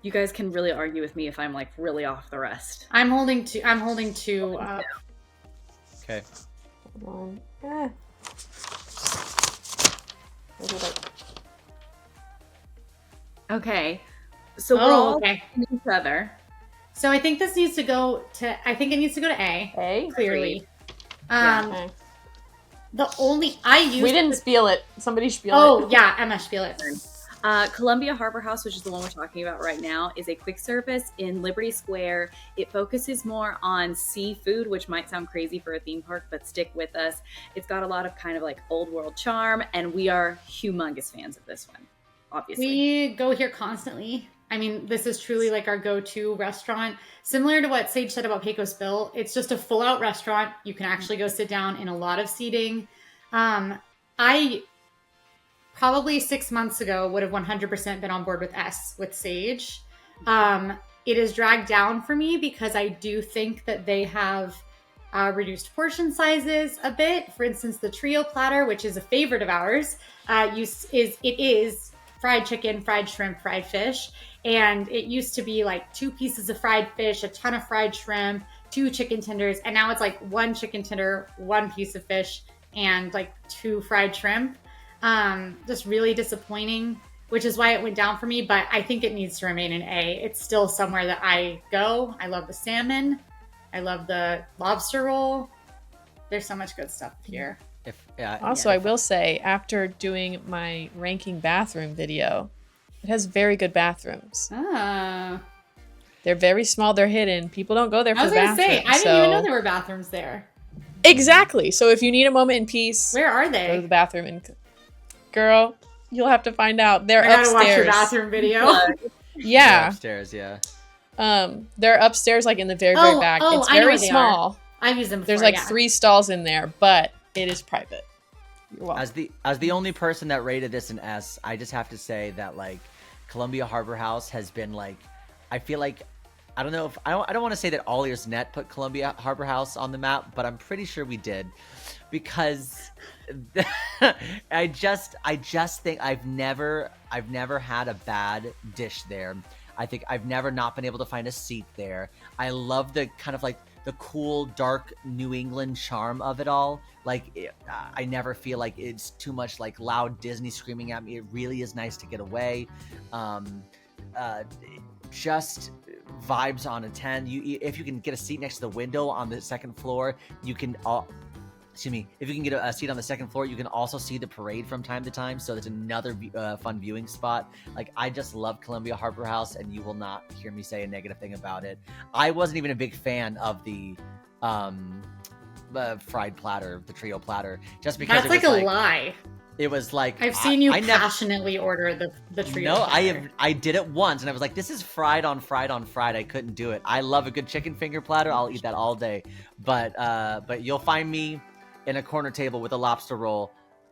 You guys can really argue with me if I'm like really off the rest. I'm holding two. Okay. Hold on. Okay. So we're all okay. in each other. So I think this needs to go to. I think it needs to go to A. A? Clearly. Okay. The only I used. We didn't spiel it. Somebody spiel it. Oh yeah, Emma spiel it. Columbia Harbor House, which is the one we're talking about right now, is a quick service in Liberty Square. It focuses more on seafood, which might sound crazy for a theme park, but stick with us. It's got a lot of kind of like old world charm, and we are humongous fans of this one, obviously. We go here constantly. I mean, this is truly like our go-to restaurant. Similar to what Sage said about Pecos Bill, it's just a full-out restaurant. You can actually go sit down in a lot of seating. I probably 6 months ago would have 100% been on board with Sage. It is dragged down for me because I do think that they have reduced portion sizes a bit. For instance, the trio platter, which is a favorite of ours, it is fried chicken, fried shrimp, fried fish. And it used to be like 2 pieces of fried fish, a ton of fried shrimp, 2 chicken tenders. And now it's like 1 chicken tender, 1 piece of fish, and like 2 fried shrimp. Just really disappointing, which is why it went down for me. But I think it needs to remain an A. It's still somewhere that I go. I love the salmon. I love the lobster roll. There's so much good stuff here. I will say, after doing my ranking bathroom video, it has very good bathrooms. Ah. They're very small. They're hidden. People don't go there for I was going to bathrooms. say, I didn't even know there were bathrooms there. Exactly. So if you need a moment in peace, where are go to they? the bathroom. And girl, you'll have to find out. They're I gotta upstairs. watch your bathroom video. Yeah. They're upstairs, yeah. They're upstairs, like in the very, very back. It's I know very where they small. I've used them before. There's like 3 stalls in there, but it is private. You're welcome. As the only person that rated this an S, I just have to say that like Columbia Harbor House has been like, I feel like, I don't know if I don't want to say that AllEars.net put Columbia Harbor House on the map, but I'm pretty sure we did, because I just think I've never had a bad dish there. I think I've never not been able to find a seat there. I love the kind of like the cool, dark New England charm of it all. Like, I never feel like it's too much like loud Disney screaming at me. It really is nice to get away. Just vibes on a 10. If you can get a seat next to the window on the second floor, you can if you can get a seat on the second floor, you can also see the parade from time to time. So there's another fun viewing spot. Like, I just love Columbia Harbor House, and you will not hear me say a negative thing about it. I wasn't even a big fan of the fried platter, the trio platter, just because that's like a lie. It was like, I've seen you passionately order the trio. No, platter. I did it once, and I was like, this is fried on fried on fried. I couldn't do it. I love a good chicken finger platter. I'll eat that all day. But you'll find me in a corner table with a lobster roll,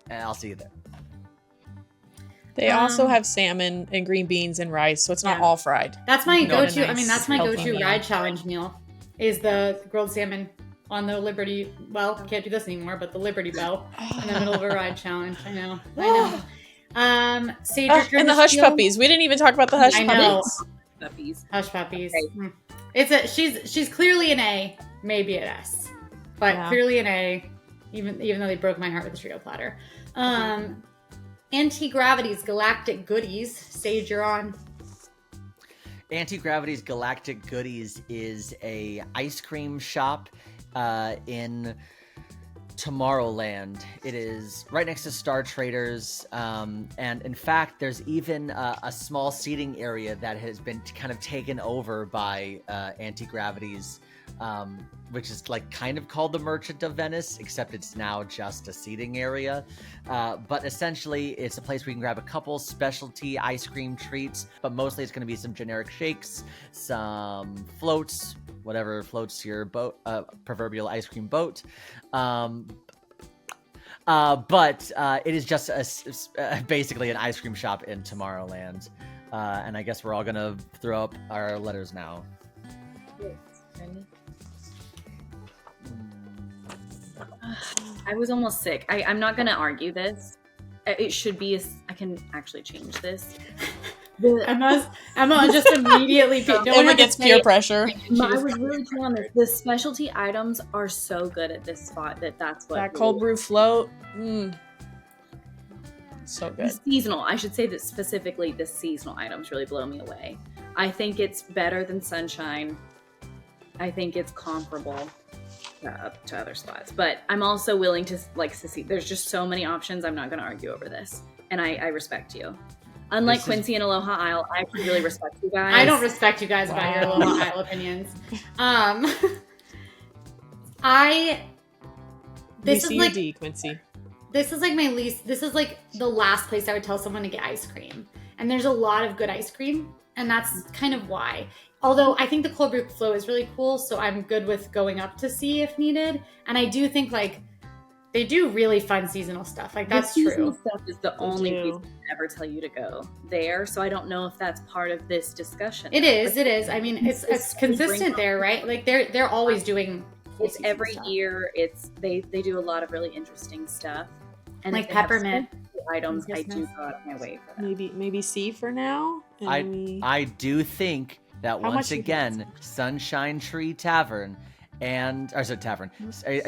and I'll see you there. They also have salmon and green beans and rice, so it's not all fried. That's my go-to. Nice, I mean, that's my go-to meal. ride challenge meal. Is the grilled salmon on the Liberty? Well, can't do this anymore, but the Liberty Bell in the middle of a ride challenge. I know. Sage, and the hush puppies. We didn't even talk about the hush puppies. Hush puppies. Okay. She's clearly an A, maybe an S, but clearly an A. Even though they broke my heart with the trio platter. Anti-Gravity's Galactic Goodies. Sage, you're on. Anti-Gravity's Galactic Goodies is a ice cream shop in Tomorrowland. It is right next to Star Traders, and in fact, there's even a small seating area that has been kind of taken over by Anti-Gravity's which is like kind of called the Merchant of Venice, except it's now just a seating area. But essentially, it's a place where you can grab a couple specialty ice cream treats, but mostly it's going to be some generic shakes, some floats, whatever floats your boat, proverbial ice cream boat. But it is just basically an ice cream shop in Tomorrowland. And I guess we're all going to throw up our letters now. I was almost sick. I'm not going to argue this. It should be I can actually change this. Emma just immediately. Emma gets peer pressure. I was really clear on this. The specialty items are so good at this spot that's what. That cold brew float. So good. The seasonal. I should say that specifically the seasonal items really blow me away. I think it's better than Sunshine. I think it's comparable to other spots, but I'm also willing to see. There's just so many options. I'm not going to argue over this, and I respect you. Unlike Quincy and Aloha Isle, I actually really respect you guys. I don't respect you guys about your Aloha Isle opinions. This is like D, Quincy. This is like my least. This is like the last place I would tell someone to get ice cream, and there's a lot of good ice cream, and that's kind of why. Although I think the cold brew flow is really cool, so I'm good with going up to see if needed. And I do think they do really fun seasonal stuff. Like that's true. Seasonal stuff is the only place I ever tell you to go there. So I don't know if that's part of this discussion. It is. I mean, it's consistent there, right? Like they're always doing. It's every year. They do a lot of really interesting stuff. And like peppermint items, I do go out of my way for that. Maybe C for now. I do think that once again, Sunshine Tree Tavern I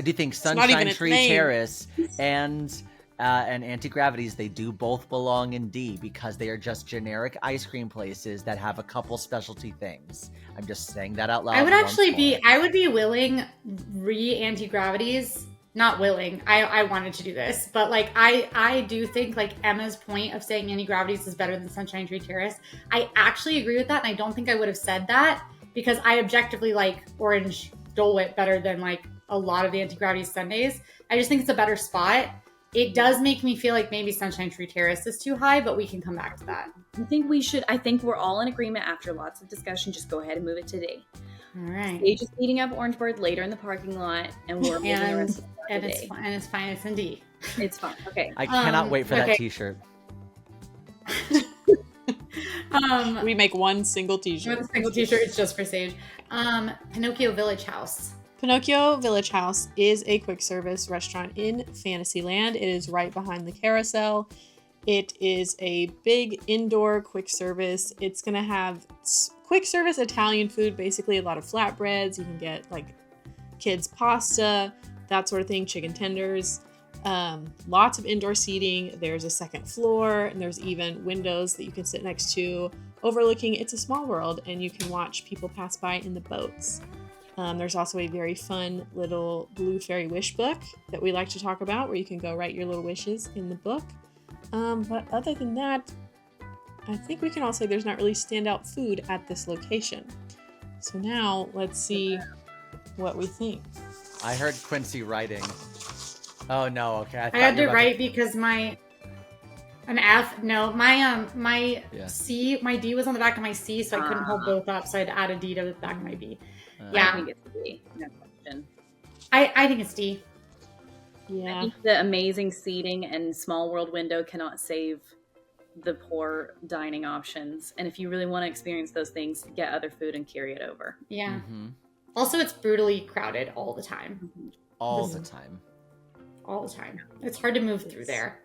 do think Sunshine Tree Terrace and Anti-Gravities, they do both belong in D because they are just generic ice cream places that have a couple specialty things. I'm just saying that out loud. I would be willing Anti-Gravities. Not willing. I wanted to do this, but like I do think like Emma's point of saying Anti-Gravities is better than Sunshine Tree Terrace. I actually agree with that, and I don't think I would have said that because I objectively like Orange Dole Whip better than like a lot of the Anti-Gravities sundaes. I just think it's a better spot. It does make me feel like maybe Sunshine Tree Terrace is too high, but we can come back to that. I think we're all in agreement after lots of discussion. Just go ahead and move it to D. All right. Stage is eating up Orange Bird later in the parking lot, and we're moving the rest of the and it's fine. It's fine. It's in D. It's fine. Okay. I cannot wait for that T-shirt. We make one single T-shirt. One single T-shirt. It's just for Sage. Pinocchio Village House. Pinocchio Village House is a quick service restaurant in Fantasyland. It is right behind the carousel. It is a big indoor quick service. It's going to have quick service Italian food, basically a lot of flatbreads. You can get like kids pasta, that sort of thing, chicken tenders, lots of indoor seating. There's a second floor, and there's even windows that you can sit next to overlooking It's a Small World, and you can watch people pass by in the boats. There's also a very fun little blue fairy wish book that we like to talk about, where you can go write your little wishes in the book. But other than that, I think we can all say there's not really standout food at this location. So now let's see what we think. I heard Quincy writing. Oh no, okay. I had to write because my C, my D was on the back of my C, so I couldn't hold both up, so I had to add a D to the back of my B. I think it's D. No question. I think it's D. Yeah. I think the amazing seating and small world window cannot save the poor dining options. And if you really want to experience those things, get other food and carry it over. Yeah. Mm-hmm. Also, it's brutally crowded all the time. All the time. It's hard to move through there.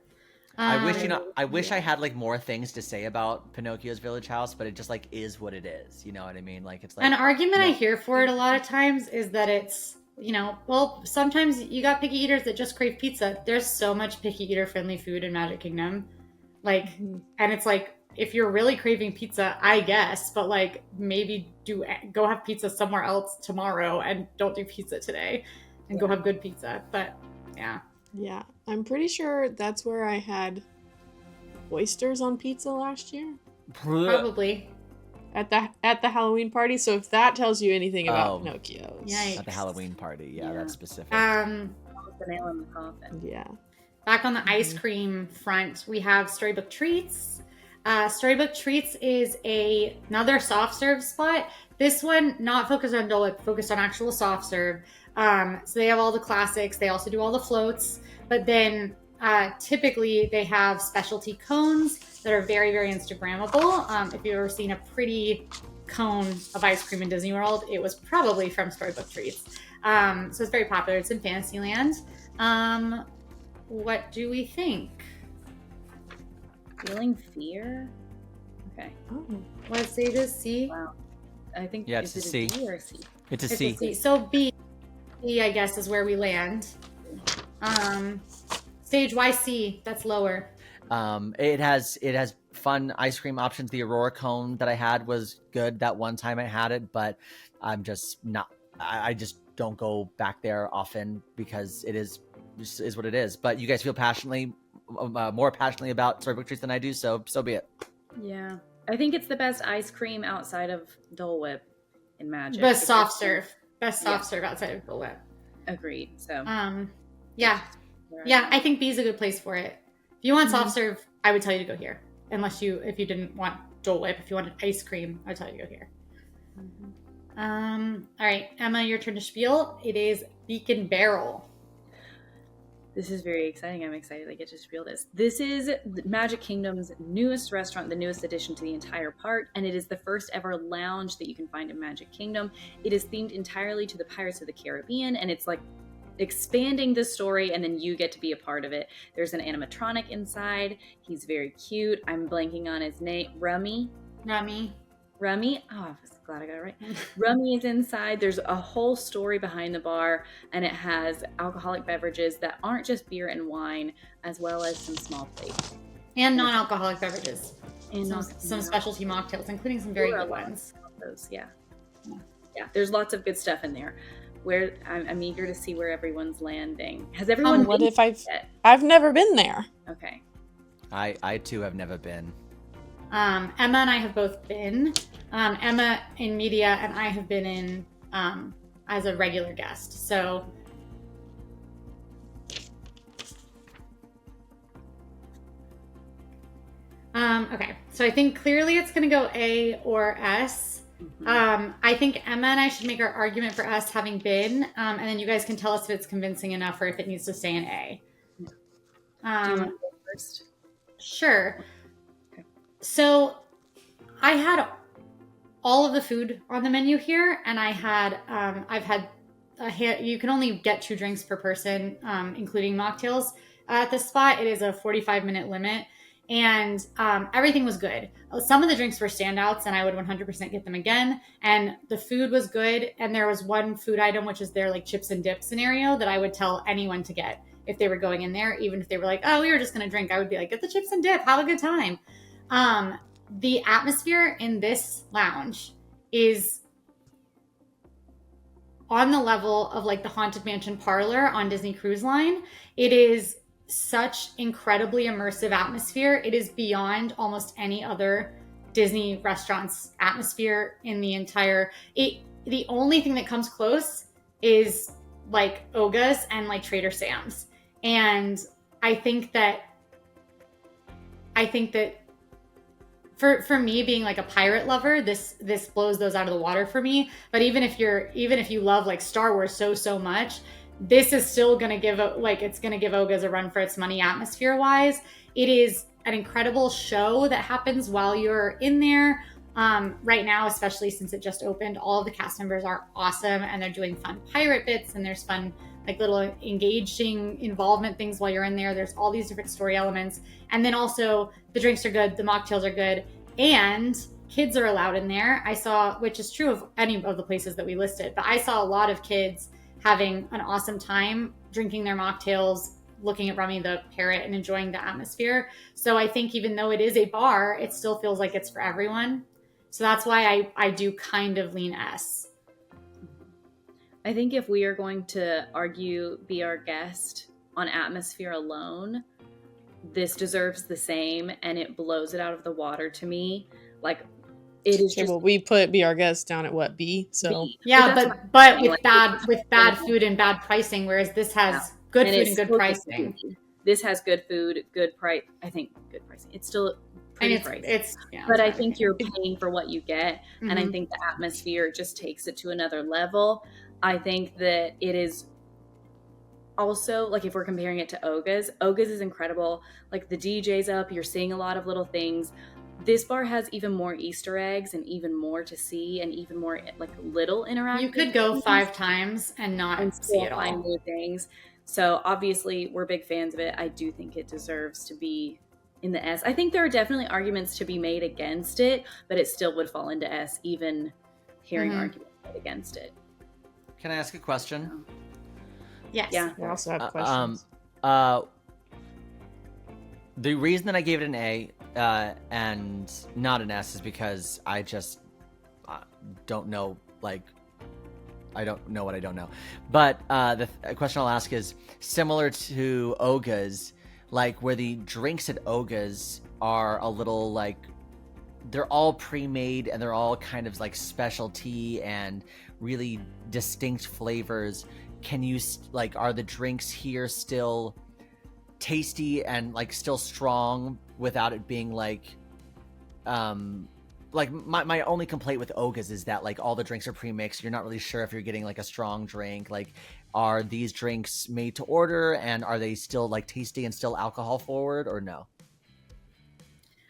I wish I had like more things to say about Pinocchio's Village House, but it just like is what it is. You know what I mean? Like it's like an argument I hear for it a lot of times is that it's, well, sometimes you got picky eaters that just crave pizza. There's so much picky eater friendly food in Magic Kingdom. Like, and it's like, if you're really craving pizza, I guess, but like maybe go have pizza somewhere else tomorrow and don't do pizza today and go have good pizza. But yeah. Yeah. I'm pretty sure that's where I had oysters on pizza last year. Probably. at the Halloween party. So if that tells you anything about Pinocchio, Yikes. At the Halloween party, that's specific. The nail in the coffin. Yeah. Back on the ice cream front, we have Storybook Treats. Storybook Treats is another soft serve spot. This one not focused on Dole Whip, focused on actual soft serve. So they have all the classics. They also do all the floats, but then typically they have specialty cones that are very, very Instagrammable. If you've ever seen a pretty cone of ice cream in Disney World, it was probably from Storybook Treats. So it's very popular. It's in Fantasyland. What do we think? Feeling fear? Okay. Oh, what stage is C? Wow. I think it's a C. D or a C? It's a C. So B, I guess, is where we land. Stage YC, that's lower. It has fun ice cream options. The Aurora cone that I had was good that one time I had it, but I'm just not. I just don't go back there often because it is what it is. But you guys feel more passionately about Storybook Treats than I do, so be it. Yeah, I think it's the best ice cream outside of Dole Whip in Magic. Best soft serve outside of Dole Whip. Agreed. So yeah, I think B is a good place for it. If you want soft serve, I would tell you to go here. If you didn't want Dole Whip, if you wanted ice cream, I would tell you to go here. All right, Emma, your turn to spiel. It is Beacon Barrel. This is very exciting. I'm excited I get to spiel this. This is Magic Kingdom's newest restaurant, the newest addition to the entire park, and it is the first ever lounge that you can find in Magic Kingdom. It is themed entirely to the Pirates of the Caribbean, and it's like expanding the story, and then you get to be a part of it. There's an animatronic inside. He's very cute. I'm blanking on his name. Rummy. Oh, I was glad I got it right. Rummy is inside. There's a whole story behind the bar, and it has alcoholic beverages that aren't just beer and wine, as well as some small plates. And non-alcoholic beverages. And some specialty mocktails, including some very good ones. Those, yeah. There's lots of good stuff in there. Where I'm eager to see where everyone's landing. Has everyone? What if I've never been there? Okay. I too have never been. Emma and I have both been. Emma in media, and I have been in as a regular guest. So okay. So I think clearly it's going to go A or S. I think Emma and I should make our argument for us having been, and then you guys can tell us if it's convincing enough or if it needs to stay in A. Do you want to go first? Sure. Okay. So I had all of the food on the menu here, and I had you can only get 2 drinks per person, including mocktails at this spot. It is a 45-minute limit. And everything was good. Some of the drinks were standouts, and I would 100% get them again. And the food was good. And there was one food item, which is their like chips and dip scenario, that I would tell anyone to get if they were going in there. Even if they were like, oh, we were just going to drink, I would be like, get the chips and dip. Have a good time. The atmosphere in this lounge is on the level of like the Haunted Mansion parlor on Disney Cruise Line. It is such incredibly immersive atmosphere. It is beyond almost any other Disney restaurant's atmosphere in the entire. The only thing that comes close is like Oga's and like Trader Sam's, and I think that for me being like a pirate lover, this blows those out of the water for me. But even if you love like Star Wars so much, this is still going to give Oga's a run for its money atmosphere wise. It is an incredible show that happens while you're in there. Right now, especially since it just opened, all of the cast members are awesome, and they're doing fun pirate bits, and there's fun like little engaging involvement things while you're in there. There's all these different story elements. And then also the drinks are good, the mocktails are good, and kids are allowed in there. I saw, which is true of any of the places that we listed, but I saw a lot of kids having an awesome time drinking their mocktails, looking at Rummy the parrot, and enjoying the atmosphere. So I think even though it is a bar, it still feels like it's for everyone. So that's why I do kind of lean S. I think if we are going to be our guest on atmosphere alone, this deserves the same, and it blows it out of the water to me. Like, It is Okay, just well, we put Be Our Guest down at what, B? So B. Yeah, that's but why, with like, bad food and bad pricing, whereas this has good and food it's and good still pricing. foodie. This has good food, good price. I think good pricing. It's still pretty pricey. It's yeah, but it's I think you're paying for what you get, and I Mhm. think the atmosphere just takes it to another level. I think that it is also, like, if we're comparing it to Oga's is incredible. Like, the DJ's up, you're seeing a lot of little things. This bar has even more Easter eggs and even more to see, and even more like little interactive. You could go 5 times and not see it find all. new things. So obviously, we're big fans of it. I do think it deserves to be in the S. I think there are definitely arguments to be made against it, but it still would fall into S, even hearing arguments made against it. Can I ask a question? Yes. Yeah. we also have questions. The reason that I gave it an A and not an S is because I just don't know, like, I don't know what I don't know. But the question I'll ask is similar to Oga's, like, where the drinks at Oga's are a little, like, they're all pre-made and they're all kind of like specialty and really distinct flavors. Can you, like, are the drinks here still tasty and, like, still strong without it being like my only complaint with Oga's is that, like, all the drinks are pre-mixed. You're not really sure if you're getting, like, a strong drink. Like, are these drinks made to order, and are they still, like, tasty and still alcohol forward, or no?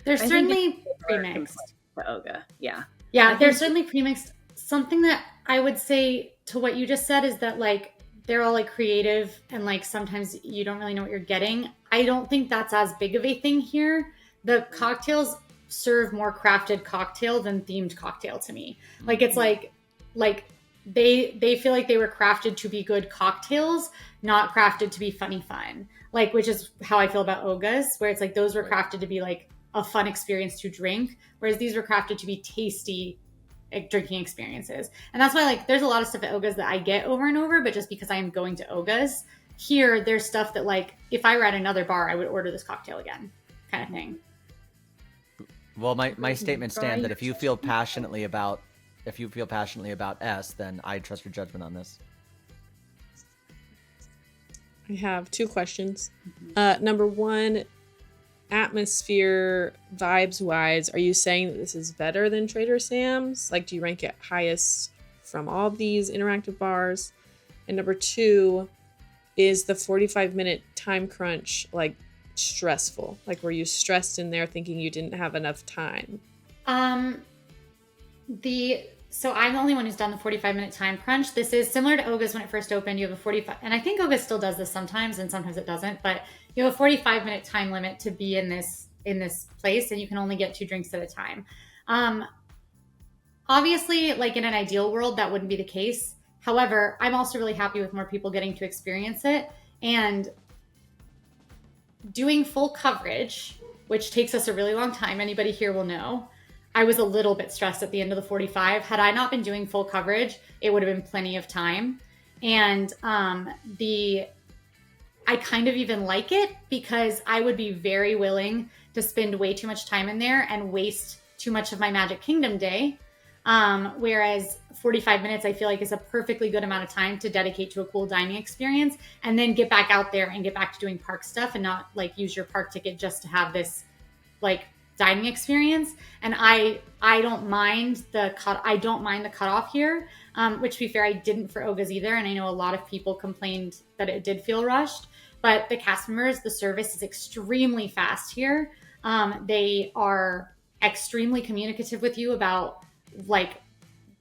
They're certainly pre-mixed. For Oga, yeah. Yeah, they're certainly pre-mixed. Something that I would say to what you just said is that, like, they're all, like, creative and, like, sometimes you don't really know what you're getting. I don't think that's as big of a thing here. The cocktails serve more crafted cocktail than themed cocktail to me. Like, it's like they feel like they were crafted to be good cocktails, not crafted to be funny fun. Like, which is how I feel about Oga's, where it's like those were crafted to be, like, a fun experience to drink, whereas these were crafted to be tasty, like, drinking experiences. And that's why, like, there's a lot of stuff at Oga's that I get over and over, but just because I am going to Oga's. Here, there's stuff that, like, if I were at another bar, I would order this cocktail again, kind of thing. Well, my statement stands that if you feel passionately about S, then I trust your judgment on this. I have 2 questions. Number 1, atmosphere vibes wise, are you saying that this is better than Trader Sam's? Like, do you rank it highest from all of these interactive bars? And number 2, is the 45-minute time crunch, like, stressful? Like, were you stressed in there thinking you didn't have enough time? So I'm the only one who's done the 45-minute time crunch. This is similar to Oga's when it first opened. You have a 45, and I think Oga's still does this sometimes, and sometimes it doesn't. But you have a 45-minute time limit to be in this place, and you can only get 2 drinks at a time. Obviously, like, in an ideal world, that wouldn't be the case. However, I'm also really happy with more people getting to experience it, and doing full coverage, which takes us a really long time. Anybody here will know. I was a little bit stressed at the end of the 45. Had I not been doing full coverage, it would have been plenty of time. And I kind of even like it because I would be very willing to spend way too much time in there and waste too much of my Magic Kingdom day. Whereas 45 minutes, I feel like, is a perfectly good amount of time to dedicate to a cool dining experience and then get back out there and get back to doing park stuff and not, like, use your park ticket just to have this, like, dining experience. And I don't mind the cutoff here, which, to be fair, I didn't for Oga's either. And I know a lot of people complained that it did feel rushed, but the cast members, the service is extremely fast here. They are extremely communicative with you about, like,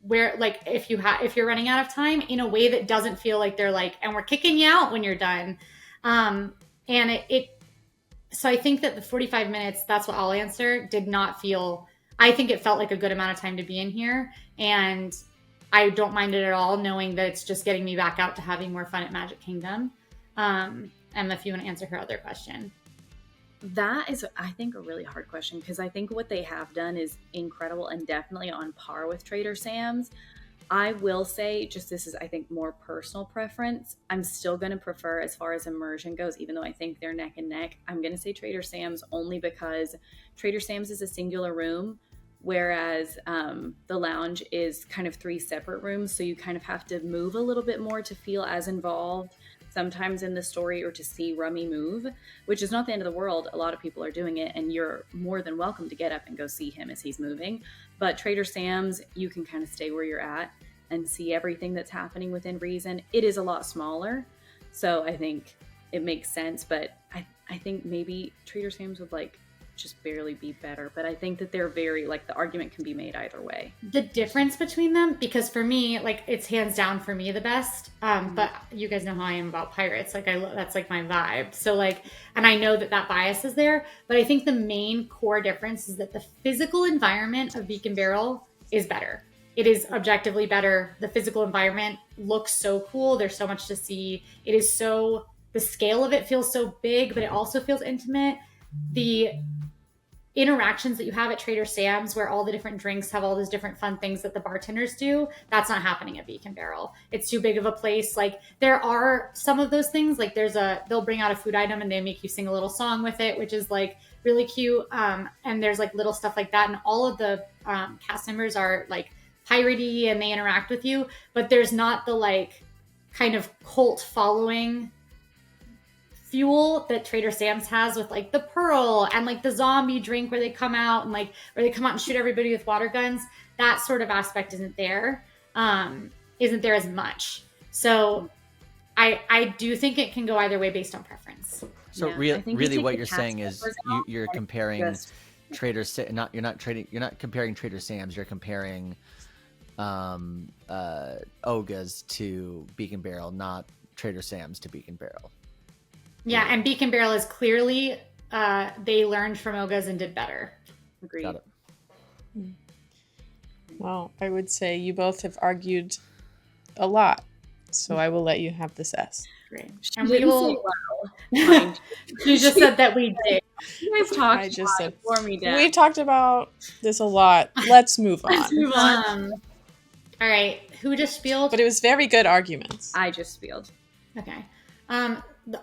where, like, if you're running out of time, in a way that doesn't feel like they're like, and we're kicking you out when you're done. And so I think that the 45 minutes, that's what I'll answer, did not feel, I think it felt like a good amount of time to be in here. And I don't mind it at all, knowing that it's just getting me back out to having more fun at Magic Kingdom. And if you want to answer her other question. That is, I think, a really hard question, because I think what they have done is incredible and definitely on par with Trader Sam's. I will say, just, this is, I think, more personal preference. I'm still going to prefer, as far as immersion goes, even though I think they're neck and neck, I'm going to say Trader Sam's, only because Trader Sam's is a singular room. Whereas the lounge is kind of 3 separate rooms, so you kind of have to move a little bit more to feel as involved sometimes in the story or to see Rummy move, which is not the end of the world. A lot of people are doing it, and you're more than welcome to get up and go see him as he's moving. But Trader Sam's, you can kind of stay where you're at and see everything that's happening within reason. It is a lot smaller, so I think it makes sense, but I think maybe Trader Sam's would like just barely be better, but I think that they're very, like, the argument can be made either way. The difference between them, because for me, like, it's hands down for me the best, but you guys know how I am about pirates, like, that's like my vibe, so like, and I know that bias is there, but I think the main core difference is that the physical environment of Beacon Barrel is better. It is objectively better. The physical environment looks so cool. There's so much to see. It is so, the scale of it feels so big, but it also feels intimate. The interactions that you have at Trader Sam's, where all the different drinks have all those different fun things that the bartenders do, that's not happening at Beacon Barrel. It's too big of a place. Like, there are some of those things, like they'll bring out a food item and they make you sing a little song with it, which is like really cute. And there's like little stuff like that. And all of the cast members are like piratey and they interact with you, but there's not the like kind of cult following fuel that Trader Sam's has with like the Pearl and like the zombie drink where they come out and like, where they come out and shoot everybody with water guns. That sort of aspect isn't there as much. So I do think it can go either way based on preference. So really what you're saying is you're comparing Trader you're not comparing Trader Sam's, you're comparing Oga's to Beacon Barrel, not Trader Sam's to Beacon Barrel. Yeah, and Beacon Barrel is clearly they learned from Oga's and did better. Agreed. Got it. Well, I would say you both have argued a lot, so I will let you have this S. Great. And we will. You just said that we did. You guys talked for me, Dad. We talked about this a lot. Let's move on. Let's move on. All right. Who just spieled? But it was very good arguments. I just spieled. Okay.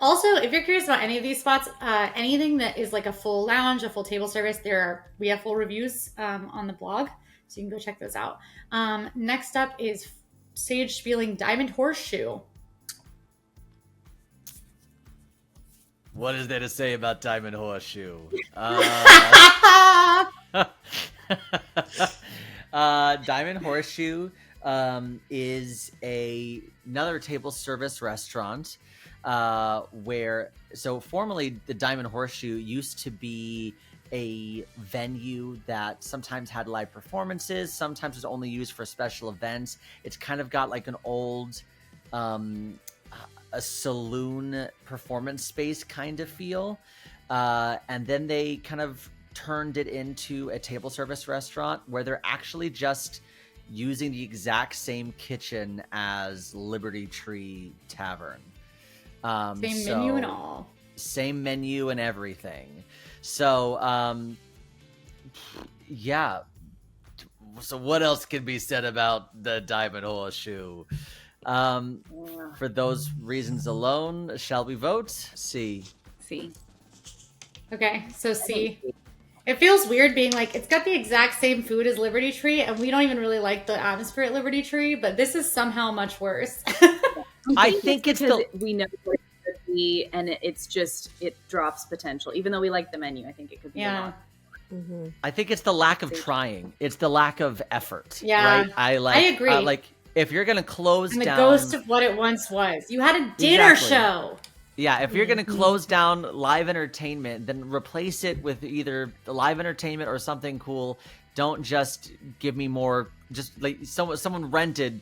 Also, if you're curious about any of these spots, anything that is like a full lounge, a full table service, we have full reviews on the blog, so you can go check those out. Next up is Sage spieling Diamond Horseshoe. What is there to say about Diamond Horseshoe? Diamond Horseshoe is another table service restaurant so formerly the Diamond Horseshoe used to be a venue that sometimes had live performances, sometimes was only used for special events. It's kind of got like an old a saloon performance space kind of feel, and then they kind of turned it into a table service restaurant where they're actually just using the exact same kitchen as Liberty Tree Tavern. Same menu and all. Same menu and everything. So, yeah. So what else can be said about the Diamond Horseshoe? For those reasons alone, shall we vote? C. Okay, so C. It feels weird being like, it's got the exact same food as Liberty Tree, and we don't even really like the atmosphere at Liberty Tree, but this is somehow much worse. I think it's we know what it could be, and it drops potential. Even though we like the menu, I think it could be a lot. Mm-hmm. I think it's the lack of trying. It's the lack of effort. Yeah, right? I agree. Like if you're gonna close and the down, ghost of what it once was. You had a dinner show. Yeah, if you're going to close down live entertainment, then replace it with either live entertainment or something cool. Don't just give me more. Just like someone rented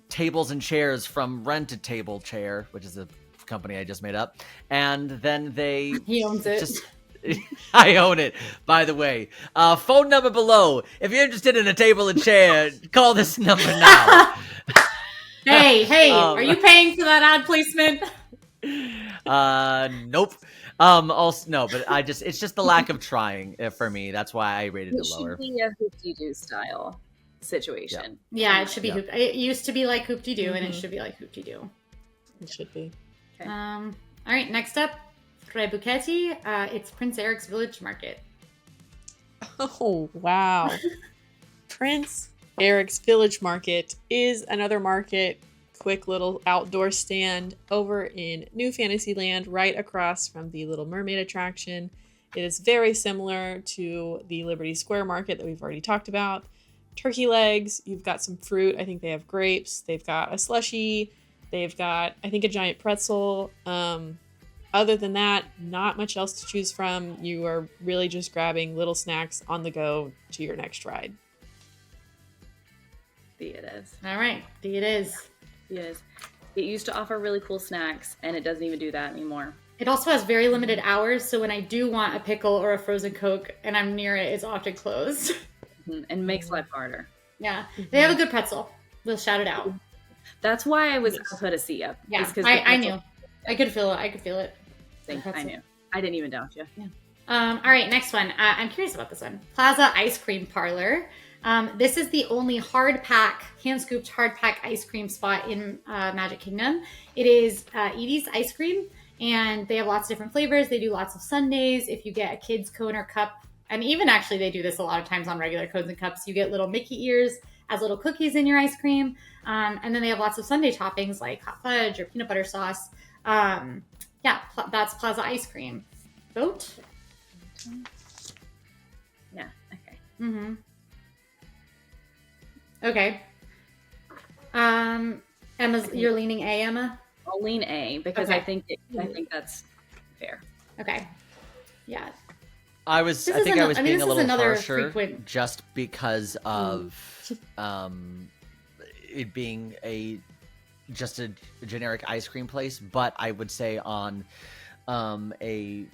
tables and chairs from Rent a Table Chair, which is a company I just made up, and then he owns it. I own it, by the way. Phone number below. If you're interested in a table and chair, call this number now. Hey, are you paying for that ad placement? Nope. Also no, but it's just the lack of trying for me. That's why I rated it lower. It should be a hoop-de-doo style situation. Yeah, it should be. It used to be like hoop-de-doo, and it should be like hoop-de-doo. It should be. Okay. All right, next up, Frebuchetti. It's Prince Eric's Village Market. Oh, wow. Prince Eric's Village Market is another market, quick little outdoor stand over in New Fantasyland, right across from the Little Mermaid attraction. It is very similar to the Liberty Square Market that we've already talked about. Turkey legs, you've got some fruit. I think they have grapes. They've got a slushie. They've got, I think, a giant pretzel. Other than that, not much else to choose from. You are really just grabbing little snacks on the go to your next ride. It is. All right. It is. It is. It used to offer really cool snacks, and it doesn't even do that anymore. It also has very limited hours, so when I do want a pickle or a frozen Coke and I'm near it, it's often closed. And makes life harder. Yeah. They have a good pretzel. We'll shout it out. That's why I put a C up. Yeah, I knew. I could feel it. I knew. I didn't even doubt you. Yeah. All right, next one. I'm curious about this one. Plaza Ice Cream Parlor. This is the only hand-scooped hard pack ice cream spot in Magic Kingdom. It is Edie's Ice Cream, and they have lots of different flavors. They do lots of sundaes. If you get a kid's cone or cup, and even actually they do this a lot of times on regular cones and cups, you get little Mickey ears as little cookies in your ice cream. And then they have lots of sundae toppings like hot fudge or peanut butter sauce. That's Plaza Ice Cream. Vote? Yeah, okay. Mm-hmm. Okay. You're leaning A, Emma? I'll lean A because Okay. I think that's fair. Okay. Yeah. I think I was being a little harsher frequent... just because of it being just a generic ice cream place, but I would say on the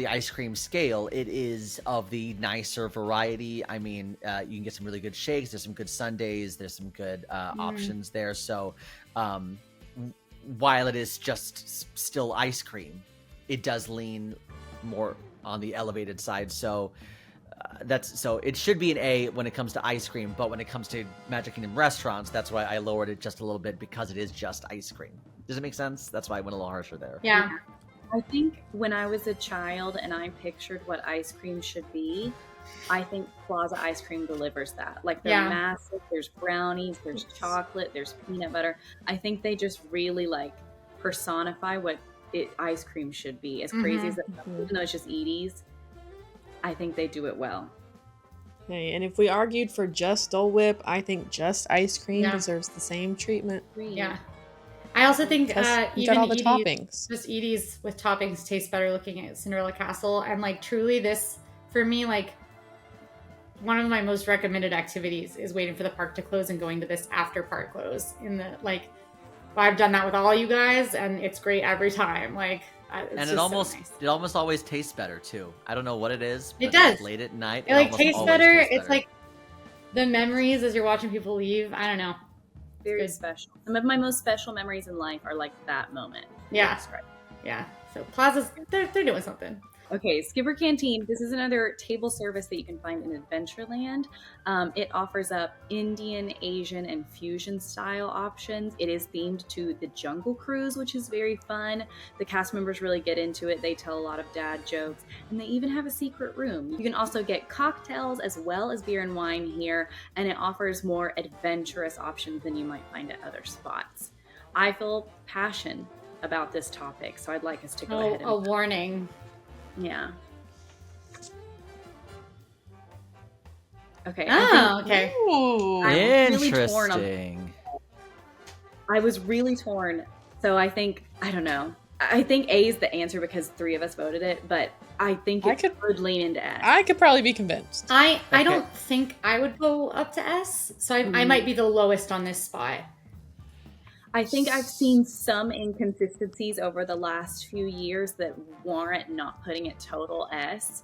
ice cream scale, it is of the nicer variety. I mean, you can get some really good shakes. There's some good sundaes. There's some good options there. So while it is just still ice cream, it does lean more on the elevated side. So it should be an A when it comes to ice cream, but when it comes to Magic Kingdom restaurants, that's why I lowered it just a little bit, because it is just ice cream. Does it make sense? That's why I went a little harsher there. Yeah. I think when I was a child and I pictured what ice cream should be, I think Plaza Ice Cream delivers that. Like, they're massive, there's brownies, there's chocolate, there's peanut butter. I think they just really personify what ice cream should be. As crazy as that, even though it's just Edie's, I think they do it well. Okay, and if we argued for just Dole Whip, I think just ice cream deserves the same treatment. Yeah. I also think you got all the toppings. Just Edie's with toppings tastes better looking at Cinderella Castle. And truly this, for me, one of my most recommended activities is waiting for the park to close and going to this after park close. I've done that with all you guys, and it's great every time. And it almost always tastes better too. I don't know what it is. But it does. Late at night, it tastes better. It's the memories as you're watching people leave. I don't know. Very special. Some of my most special memories in life are that moment. Yeah. Yeah. So Plaza's, they're doing something. Okay, Skipper Canteen. This is another table service that you can find in Adventureland. It offers up Indian, Asian, and fusion style options. It is themed to the Jungle Cruise, which is very fun. The cast members really get into it. They tell a lot of dad jokes, and they even have a secret room. You can also get cocktails as well as beer and wine here, and it offers more adventurous options than you might find at other spots. I feel passion about this topic, so I'd like us to go ahead and... A warning. Yeah. Okay. Okay. Ooh, interesting. I was really torn. So I don't know. I think A is the answer because 3 of us voted it, but I think it could lean into S. I could probably be convinced. I don't think I would go up to S, so I might be the lowest on this spot. I think I've seen some inconsistencies over the last few years that warrant not putting it total S,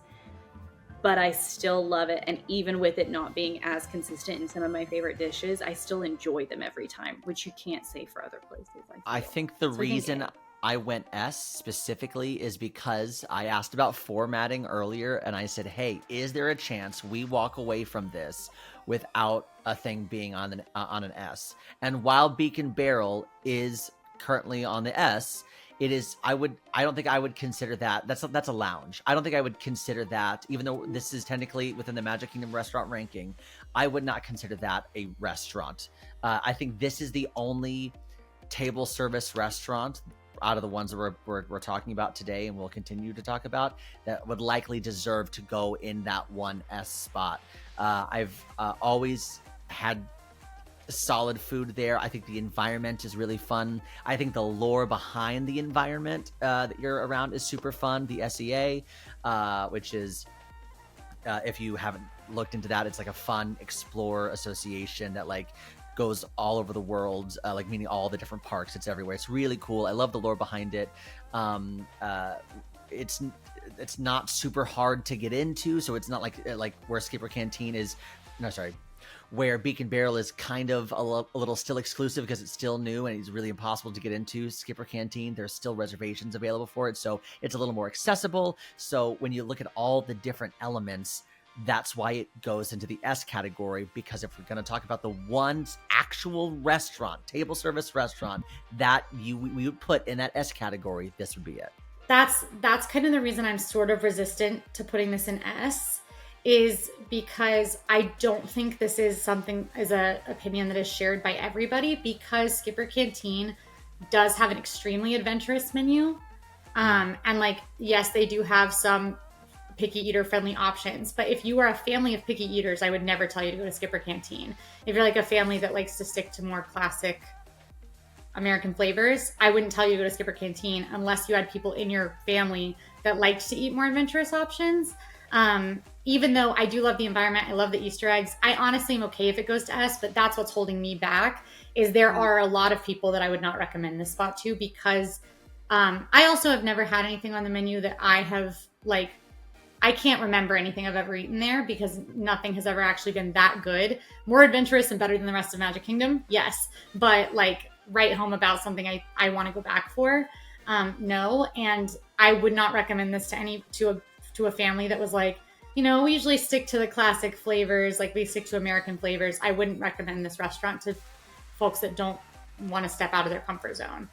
but I still love it. And even with it not being as consistent in some of my favorite dishes, I still enjoy them every time, which you can't say for other places. I think the reason I went S specifically is because I asked about formatting earlier, and I said, hey, is there a chance we walk away from this without a thing being on an S? And while Beacon Barrel is currently on the S, it is. I don't think I would consider that. That's a lounge. I don't think I would consider that, even though this is technically within the Magic Kingdom restaurant ranking. I would not consider that a restaurant. I think this is the only table service restaurant out of the ones that we're talking about today, and we'll continue to talk about, that would likely deserve to go in that 1S spot. I've always had solid food there. I think the environment is really fun. I think the lore behind the environment that you're around is super fun. The SEA, which is, if you haven't looked into that, it's like a fun explorer association that like goes all over the world, like meaning all the different parks. It's everywhere. It's really cool. I love the lore behind it. It's not super hard to get into, so it's not like where Skipper Canteen is. No, sorry. Where Beacon Barrel is kind of a little still exclusive because it's still new and it's really impossible to get into. Skipper Canteen, there's still reservations available for it, so it's a little more accessible. So when you look at all the different elements, that's why it goes into the S category, because if we're going to talk about the one actual restaurant, table service restaurant, that we would put in that S category, this would be it. That's kind of the reason I'm sort of resistant to putting this in S, is because I don't think this is an opinion that is shared by everybody, because Skipper Canteen does have an extremely adventurous menu. And like, yes, they do have some picky eater friendly options, but if you are a family of picky eaters, I would never tell you to go to Skipper Canteen. If you're like a family that likes to stick to more classic American flavors, I wouldn't tell you to go to Skipper Canteen unless you had people in your family that liked to eat more adventurous options. Even though I do love the environment, I love the Easter eggs, I honestly am okay if it goes to S, but that's what's holding me back, is there are a lot of people that I would not recommend this spot to, because I also have never had anything on the menu that I have, like, I can't remember anything I've ever eaten there, because nothing has ever actually been that good. More adventurous and better than the rest of Magic Kingdom, yes. But like, write home about something I want to go back for, no. And I would not recommend this to a family that was like, you know, we usually stick to the classic flavors, like we stick to American flavors. I wouldn't recommend this restaurant to folks that don't want to step out of their comfort zone.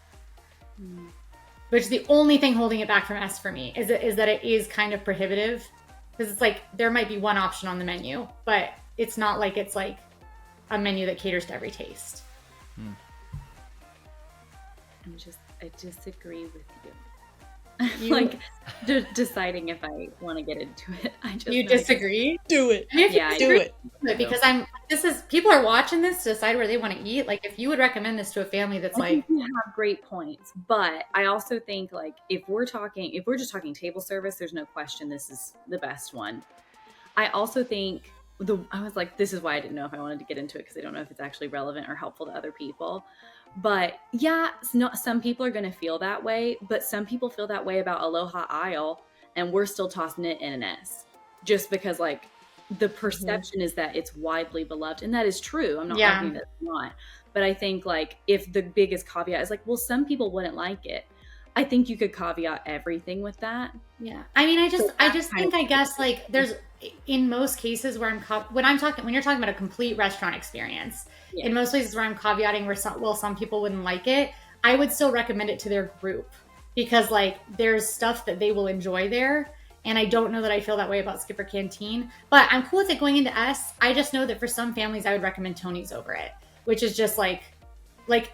Which is the only thing holding it back from S for me, is that it is kind of prohibitive, because it's like there might be one option on the menu, but it's not like it's like a menu that caters to every taste. I disagree with you. Like deciding if I want to get into it. You disagree? Do it. Yeah, do it. Because people are watching this to decide where they want to eat. Like, if you would recommend this to a family that's I think you have great points, but I also think, like, if we're just talking table service, there's no question this is the best one. I also think I was like, this is why I didn't know if I wanted to get into it, because I don't know if it's actually relevant or helpful to other people. But yeah, some people are going to feel that way, but some people feel that way about Aloha Isle, and we're still tossing it in an S, just because, like, the perception is that it's widely beloved, and that is true. I'm not arguing that it's not, but I think, like, if the biggest caveat is like, well, some people wouldn't like it, I think you could caveat everything with that. Yeah, I mean, I guess like there's, in most cases where when you're talking about a complete restaurant experience, in most places where I'm caveating where some people wouldn't like it, I would still recommend it to their group, because like there's stuff that they will enjoy there. And I don't know that I feel that way about Skipper Canteen, but I'm cool with it going into S. I just know that for some families, I would recommend Tony's over it, which is just like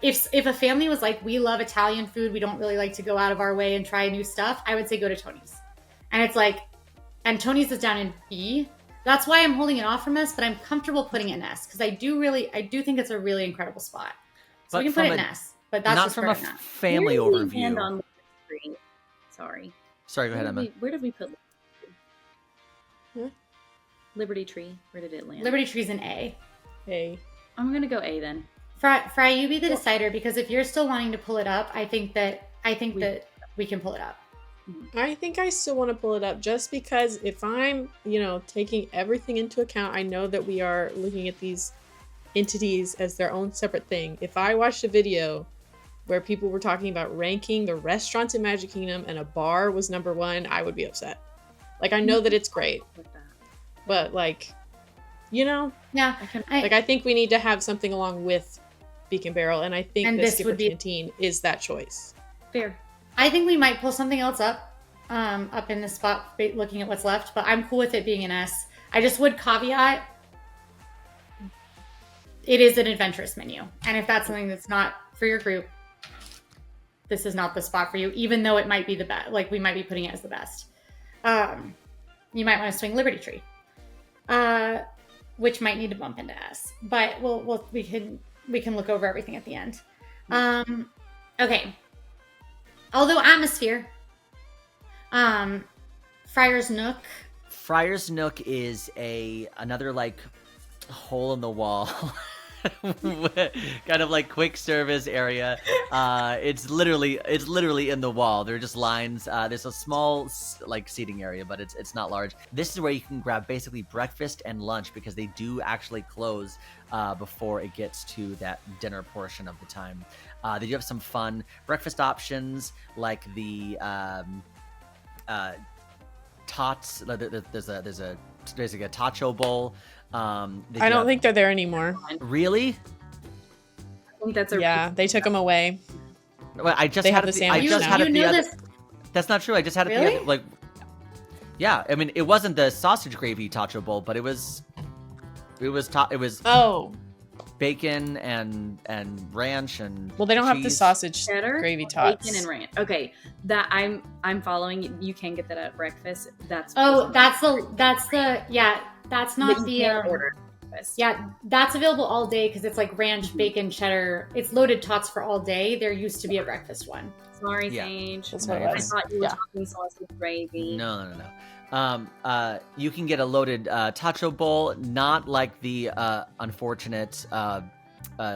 if a family was like, we love Italian food, we don't really like to go out of our way and try new stuff, I would say go to Tony's. And it's like, and Tony's is down in B. That's why I'm holding it off from S, but I'm comfortable putting it in S, because I do think it's a really incredible spot. So we can put it in S, but that's not just from a family overview. Sorry, go ahead, Emma. Where did we put Liberty Tree? Where did it land? Liberty Tree's an A. A. I'm gonna go A then. Fry, you be the decider, because if you're still wanting to pull it up, I think that we can pull it up. I think I still want to pull it up, just because if I'm, taking everything into account, I know that we are looking at these entities as their own separate thing. If I watched a video where people were talking about ranking the restaurants in Magic Kingdom and a bar was number one, I would be upset. Like, I know that it's great, but like, Yeah. I think we need to have something along with Beacon Barrel, and I think the Skipper Canteen is that choice. Fair. I think we might pull something else up in the spot, looking at what's left. But I'm cool with it being an S. I just would caveat, it is an adventurous menu, and if that's something that's not for your group, this is not the spot for you. Even though it might be the best, like we might be putting it as the best. You might want to swing Liberty Tree, which might need to bump into S. But we can look over everything at the end. Okay. Although atmosphere, Friar's Nook. Friar's Nook is another like hole in the wall, kind of like quick service area. It's literally in the wall. There are just lines. There's a small like seating area, but it's not large. This is where you can grab basically breakfast and lunch, because they do actually close before it gets to that dinner portion of the time. They do have some fun breakfast options, like the tots. There's a tacho bowl. I don't think they're there anymore. Really? I think that's they took them away. Well, I just they had have it. the sandwich I just now. had it the other. This? That's not true. I just had it Really? the other. Like, yeah. I mean, it wasn't the sausage gravy tacho bowl, but it was. Oh. Bacon and ranch and Well, they don't have the cheese. sausage cheddar, gravy tots. bacon and ranch. Okay, that I'm following. You can get that at breakfast. That's That's not but the you can't order breakfast. Yeah, that's available all day because it's like ranch, bacon, cheddar. It's loaded tots for all day. There used to be a breakfast one. Sorry, Yeah. Sage. That's what it I is. thought you were talking sausage gravy. No. You can get a loaded tacho bowl, not like the unfortunate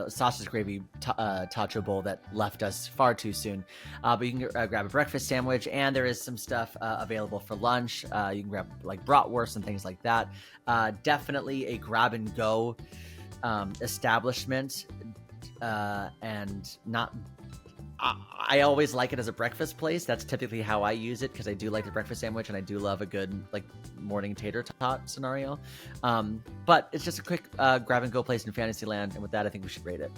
sausage gravy tacho bowl that left us far too soon. But you can grab a breakfast sandwich, and there is some stuff available for lunch. You can grab like bratwurst and things like that. Definitely a grab and go establishment, and not. I always like it as a breakfast place. That's typically how I use it, because I do like the breakfast sandwich, and I do love a good like morning tater tot scenario. But it's just a quick grab and go place in Fantasyland, and with that, I think we should rate it.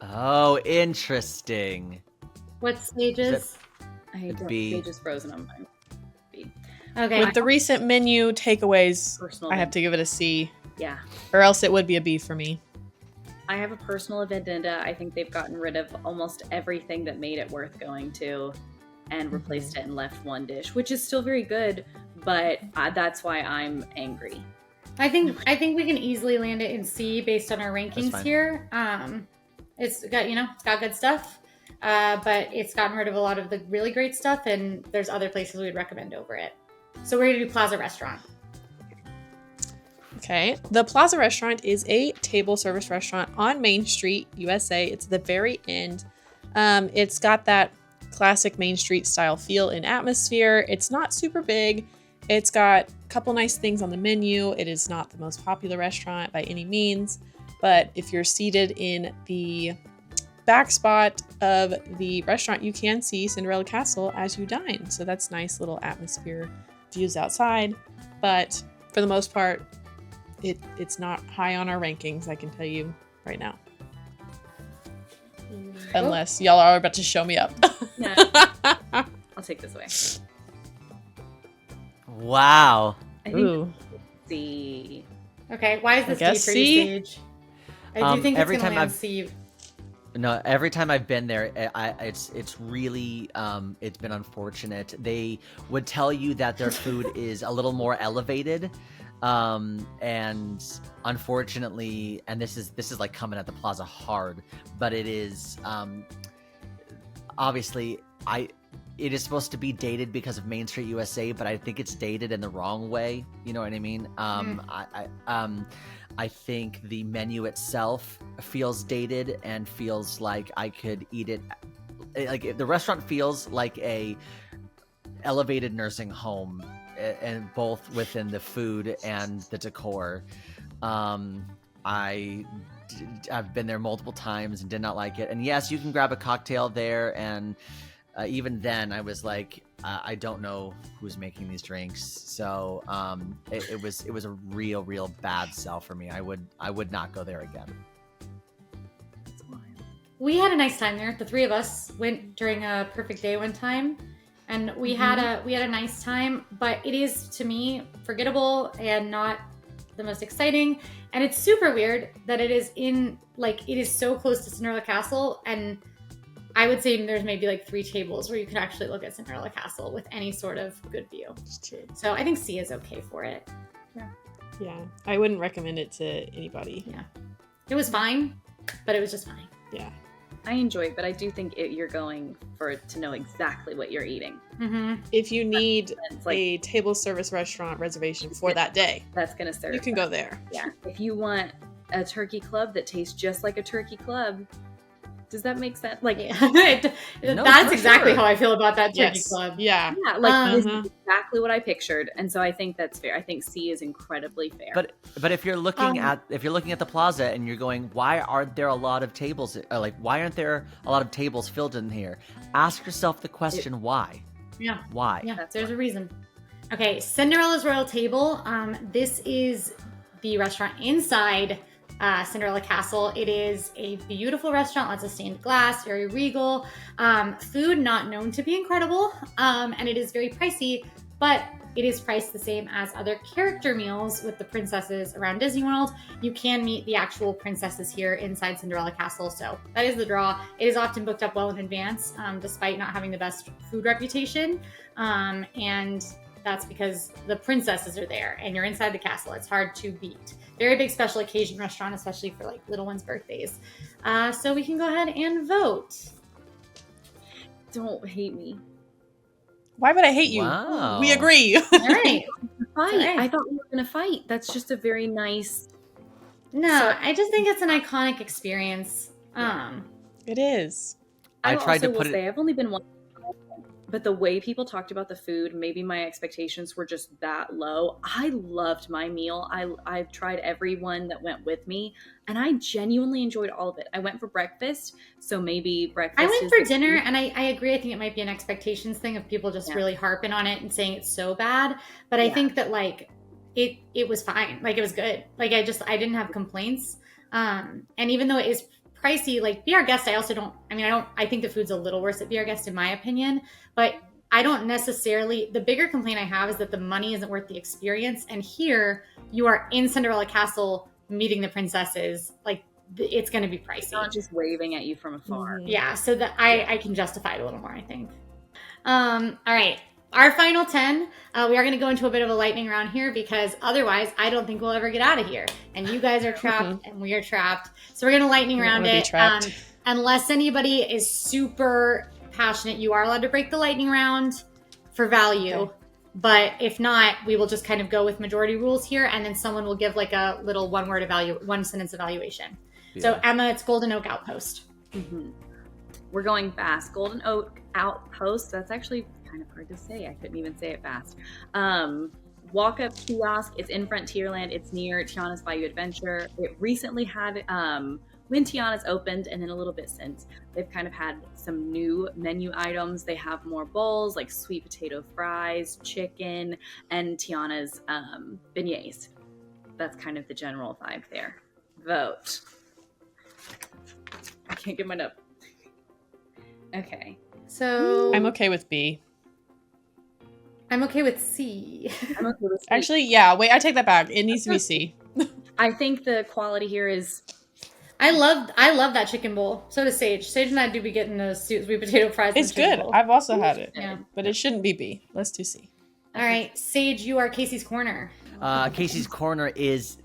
Oh, interesting. What stages? It'd be- Sage is frozen on mine. Okay. With the recent menu takeaways, Personal I have to give it a C, Yeah. or else it would be a B for me. I have a personal addenda. I think they've gotten rid of almost everything that made it worth going to and replaced it and left one dish, which is still very good, but that's why I'm angry. I think we can easily land it in C based on our rankings fine. here. It's got good stuff, but it's gotten rid of a lot of the really great stuff, and there's other places we'd recommend over it. So we're gonna do Plaza Restaurant. Okay. The Plaza Restaurant is a table service restaurant on Main Street, USA. It's the very end. It's got that classic Main Street style feel and atmosphere. It's not super big. It's got a couple nice things on the menu. It is not the most popular restaurant by any means, but if you're seated in the back spot of the restaurant, you can see Cinderella Castle as you dine. So that's nice little atmosphere, views outside. But for the most part, it's not high on our rankings, I can tell you right now. Unless y'all are about to show me up. Yeah. I'll take this away. Wow. I think Ooh. the Okay, why is this D guess for C? you, Sage? I do think it's every gonna time land I've- C. No, every time I've been there, it's really it's been unfortunate. They would tell you that their food is a little more elevated, and unfortunately, and this is like coming at the Plaza hard, but it is obviously it is supposed to be dated because of Main Street USA, but I think it's dated in the wrong way. You know what I mean? I think the menu itself feels dated and feels like I could eat it. Like the restaurant feels like a elevated nursing home, and both within the food and the decor. I've been there multiple times and did not like it. And yes, you can grab a cocktail there, and even then, I was like, I don't know who's making these drinks. So it was a real bad sell for me. I would not go there again. we had a nice time there. The three of us went during a perfect day one time, and we had a nice time. But it is, to me, forgettable and not the most exciting. And it's super weird that it is it is so close to Cinderella Castle, and I would say there's maybe like 3 tables where you can actually look at Cinderella Castle with any sort of good view. So I think C is okay for it. Yeah, I wouldn't recommend it to anybody. Yeah, it was fine, but it was just fine. Yeah, I enjoy it, but I do think you're going to know exactly what you're eating. Mm-hmm. If you need a table service restaurant reservation for that day, that's going to serve. You can go there. Yeah. If you want a turkey club that tastes just like a turkey club, does that make sense? Like, that's exactly how I feel about that turkey club. Yeah. Yeah. Like, this is exactly what I pictured, and so I think that's fair. I think C is incredibly fair. But if you're looking at the plaza and you're going, why aren't there a lot of tables? Why aren't there a lot of tables filled in here? Ask yourself the question, why? Yeah. Why? Yeah. There's a reason. Okay, Cinderella's Royal Table. This is the restaurant inside Cinderella Castle. It is a beautiful restaurant, lots of stained glass, very regal. Food not known to be incredible, and it is very pricey, but it is priced the same as other character meals with the princesses around Disney World. You can meet the actual princesses here inside Cinderella Castle, so that is the draw. It is often booked up well in advance, despite not having the best food reputation, and that's because the princesses are there and you're inside the castle. It's hard to beat. Very big special occasion restaurant, especially for like little ones' birthdays. So we can go ahead and vote. Don't hate me. Why would I hate you? Wow. We agree. All right. Fight. Okay. I thought we were going to fight. That's just a very nice. No, I just think it's an iconic experience. It is. I tried to put it. I've only been one. But the way people talked about the food, maybe my expectations were just that low. I loved my meal. I've tried every one that went with me, and I genuinely enjoyed all of it. I went for breakfast, so maybe breakfast. I went for dinner, and I agree. I think it might be an expectations thing of people just really harping on it and saying it's so bad. But I think that it was fine. Like, it was good. Like, I didn't have complaints. And even though it is pricey, like Be Our Guest, I think the food's a little worse at Be Our Guest in my opinion, but I don't necessarily, the bigger complaint I have is that the money isn't worth the experience. And here you are in Cinderella Castle meeting the princesses. Like, it's going to be pricey. It's not just waving at you from afar. Mm-hmm. Yeah. So that I can justify it a little more, I think. All right. Our final 10, we are going to go into a bit of a lightning round here because otherwise I don't think we'll ever get out of here. And you guys are trapped and we are trapped. So we're going to lightning round it. Unless anybody is super passionate, you are allowed to break the lightning round for value. Okay. But if not, we will just kind of go with majority rules here. And then someone will give like a little one sentence evaluation. Yeah. So Emma, it's Golden Oak Outpost. Mm-hmm. We're going fast. Golden Oak Outpost. That's actually kind of hard to say. I couldn't even say it fast. Walk up kiosk. It's in Frontierland. It's near Tiana's Bayou Adventure. It recently had, when Tiana's opened, and then a little bit since, they've kind of had some new menu items. They have more bowls like sweet potato fries, chicken, and Tiana's beignets. That's kind of the general vibe there. Vote. I can't get mine up. Okay. So I'm okay with B. I'm okay with C. I'm okay with C. Actually, yeah. Wait, I take that back. It needs to be C. I think the quality here is. I love that chicken bowl. So does Sage. Sage and I do be getting the sweet potato fries. It's good. Bowl. I've also had it. Yeah. But it shouldn't be B. Let's do C. All right, Sage, you are Casey's Corner. Casey's Corner is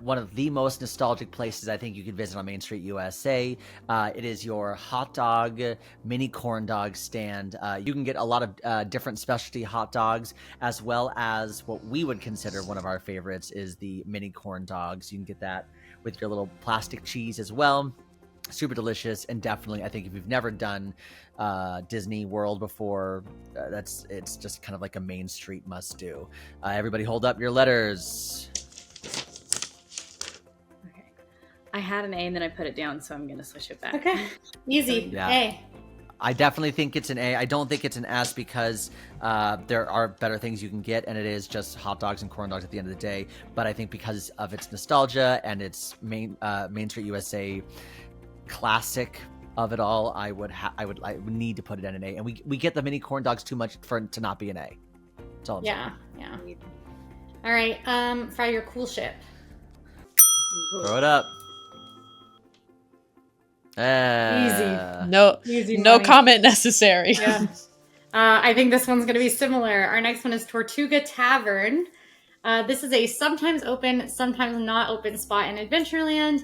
one of the most nostalgic places I think you could visit on Main Street, USA. It is your hot dog, mini corn dog stand. You can get a lot of different specialty hot dogs, as well as what we would consider one of our favorites is the mini corn dogs. You can get that with your little plastic cheese as well. Super delicious, and definitely, I think if you've never done Disney World before, it's just kind of like a Main Street must-do. Everybody hold up your letters. I had an A and then I put it down, so I'm going to switch it back. Okay. Easy. Yeah. A. I definitely think it's an A. I don't think it's an S because there are better things you can get, and it is just hot dogs and corn dogs at the end of the day. But I think because of its nostalgia and its Main Street USA classic of it all, I would need to put it in an A. And we get the mini corn dogs too much for it to not be an A. That's all I'm saying. Yeah. All right, Friar, your cool ship. Throw it up. Easy No money. comment necessary. Yeah. I think this one's going to be similar. Our next one is Tortuga Tavern. This is a sometimes open, sometimes not open spot in Adventureland.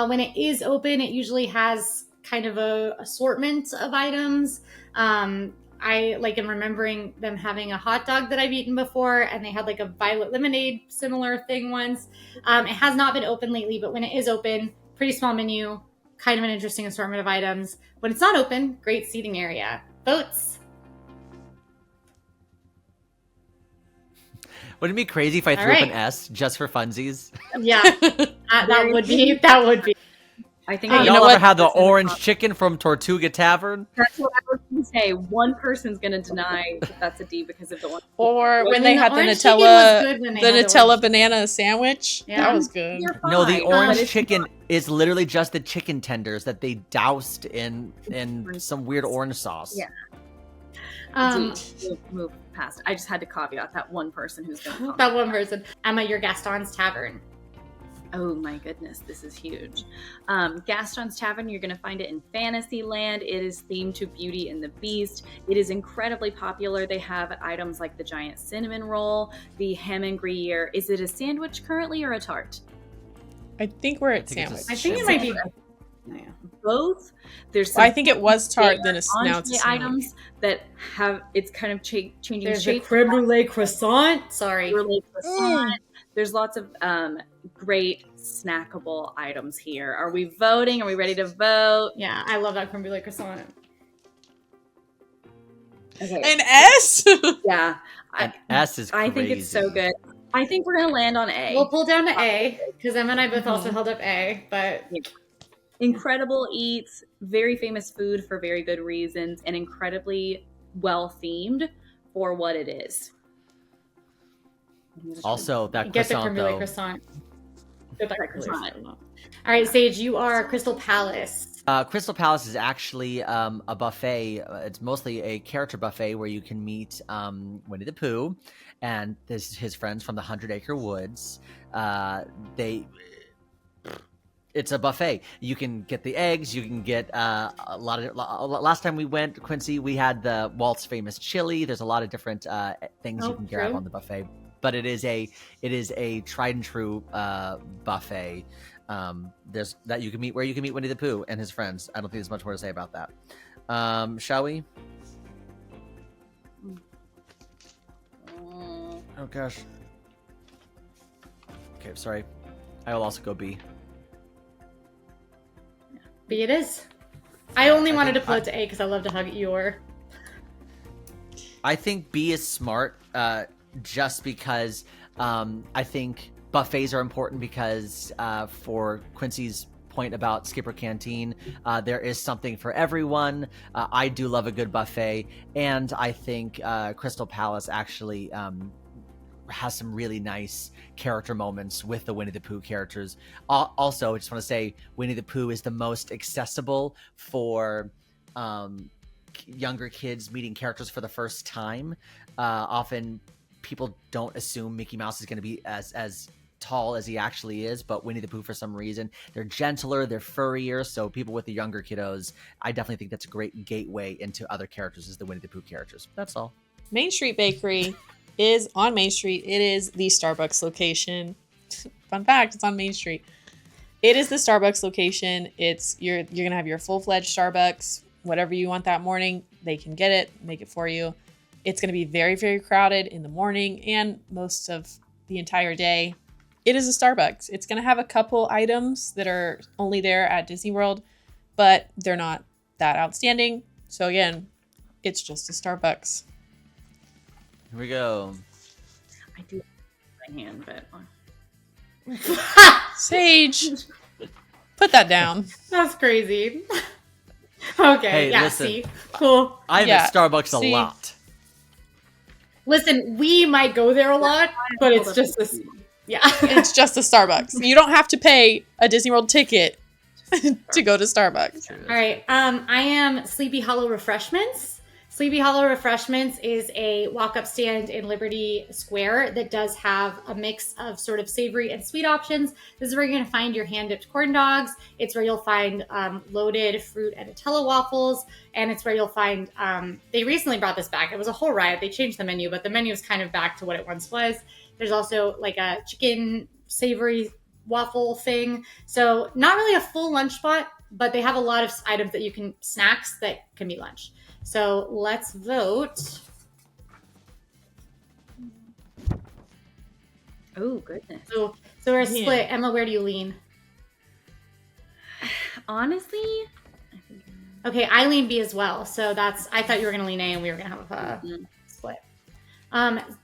When it is open, it usually has kind of a assortment of items. I am remembering them having a hot dog that I've eaten before, and they had like a violet lemonade similar thing once. It has not been open lately, but when it is open, pretty small menu, kind of an interesting assortment of items. When it's not open, great seating area. Votes. Wouldn't it be crazy if I threw up an S just for funsies? Yeah, that would be. I think y'all ever had the orange chicken from Tortuga Tavern? That's what I was going to say. One person's going to deny that that's a D because of the one. Or when they had the Nutella banana sandwich. Yeah. That was good. No, the orange chicken is literally just the chicken tenders that they doused in some weird orange sauce. Yeah. Move past. I just had to caveat that one person who's going to comment. That one person. Emma, your Gaston's Tavern. Oh my goodness, this is huge. Gaston's Tavern, you're going to find it in Fantasyland. It is themed to Beauty and the Beast. It is incredibly popular. They have items like the giant cinnamon roll, the ham and gruyere. Is it a sandwich currently or a tart? I think we're at sandwich. I think it might be both. I think it was tart, then now it's a items that have it's kind of changing There's shape. There's a creme brulee croissant. Sorry. There's lots of great snackable items here. Are we voting? Are we ready to vote? Yeah, I love that creme brulee croissant. Okay. An S? Yeah. S is crazy. I think it's so good. I think we're going to land on A. We'll pull down to A, because Emma and I both also held up A, but... Yeah. Incredible eats, very famous food for very good reasons, and incredibly well-themed for what it is. Also, that get croissant, the croissant. Get that croissant. All right, Sage, you are Crystal Palace. Crystal Palace is actually a buffet. It's mostly a character buffet where you can meet Winnie the Pooh and his friends from the 100 Acre Woods. It's a buffet. You can get the eggs. You can get a lot of. Last time we went, Quincy, we had the Walt's famous chili. There's a lot of different things you can grab on the buffet. But it is a tried and true buffet. There's that you can meet Winnie the Pooh and his friends. I don't think there's much more to say about that. Shall we? Oh gosh. Okay, sorry. I will also go B. B it is. I only wanted to put it to A because I love to hug Eeyore. I think B is smart, just because I think buffets are important because for Quincy's point about Skipper Canteen, there is something for everyone. I do love a good buffet, and I think Crystal Palace actually has some really nice character moments with the Winnie the Pooh characters. Also, I just want to say Winnie the Pooh is the most accessible for younger kids meeting characters for the first time. Often people don't assume Mickey Mouse is going to be as tall as he actually is, but Winnie the Pooh, for some reason, they're gentler, they're furrier, so people with the younger kiddos, I definitely think that's a great gateway into other characters is the Winnie the Pooh characters. That's all. Main Street Bakery is on Main Street. It is the Starbucks location. Fun fact, it's on Main Street. It is the Starbucks location. You're gonna have your full-fledged Starbucks, whatever you want that morning, they can get it, make it for you. It's gonna be very, very crowded in the morning and most of the entire day. It is a Starbucks. It's gonna have a couple items that are only there at Disney World, but they're not that outstanding. So again, it's just a Starbucks. Here we go. I do have my hand, but Sage, put that down. That's crazy. Okay, hey, yeah, listen, see? Cool. I'm at Starbucks a lot. Listen, we might go there a lot, but it's just this. Yeah. It's just a Starbucks. You don't have to pay a Disney World ticket to go to Starbucks. All right. I am Sleepy Hollow Refreshments. Sleepy Hollow Refreshments is a walk-up stand in Liberty Square that does have a mix of sort of savory and sweet options. This is where you're going to find your hand-dipped corn dogs. It's where you'll find loaded fruit and Nutella waffles. And it's where you'll find, they recently brought this back. It was a whole riot. They changed the menu, but the menu is kind of back to what it once was. There's also like a chicken savory waffle thing. So not really a full lunch spot, but they have a lot of items that you can, snacks that can be lunch. So let's vote. Oh, goodness. So we're split. Emma, where do you lean? Honestly, okay, I lean B as well. So I thought you were going to lean A and we were going to have a split.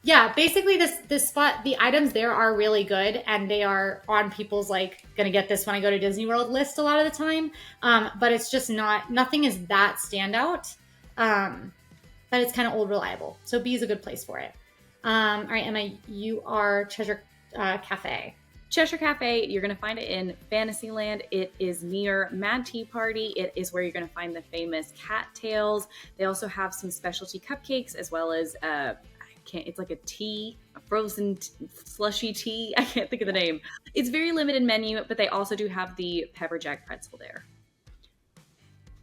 Yeah, basically this spot, the items there are really good and they are on people's like gonna get this when I go to Disney World list a lot of the time. But it's just nothing is that standout. But it's kind of old reliable. So B is a good place for it. All right, Emma, you are Cheshire Cafe. Cheshire Cafe, you're going to find it in Fantasyland. It is near Mad Tea Party. It is where you're going to find the famous cattails. They also have some specialty cupcakes as well as it's like a frozen slushy tea. I can't think of the name. It's very limited menu, but they also do have the pepper jack pretzel there.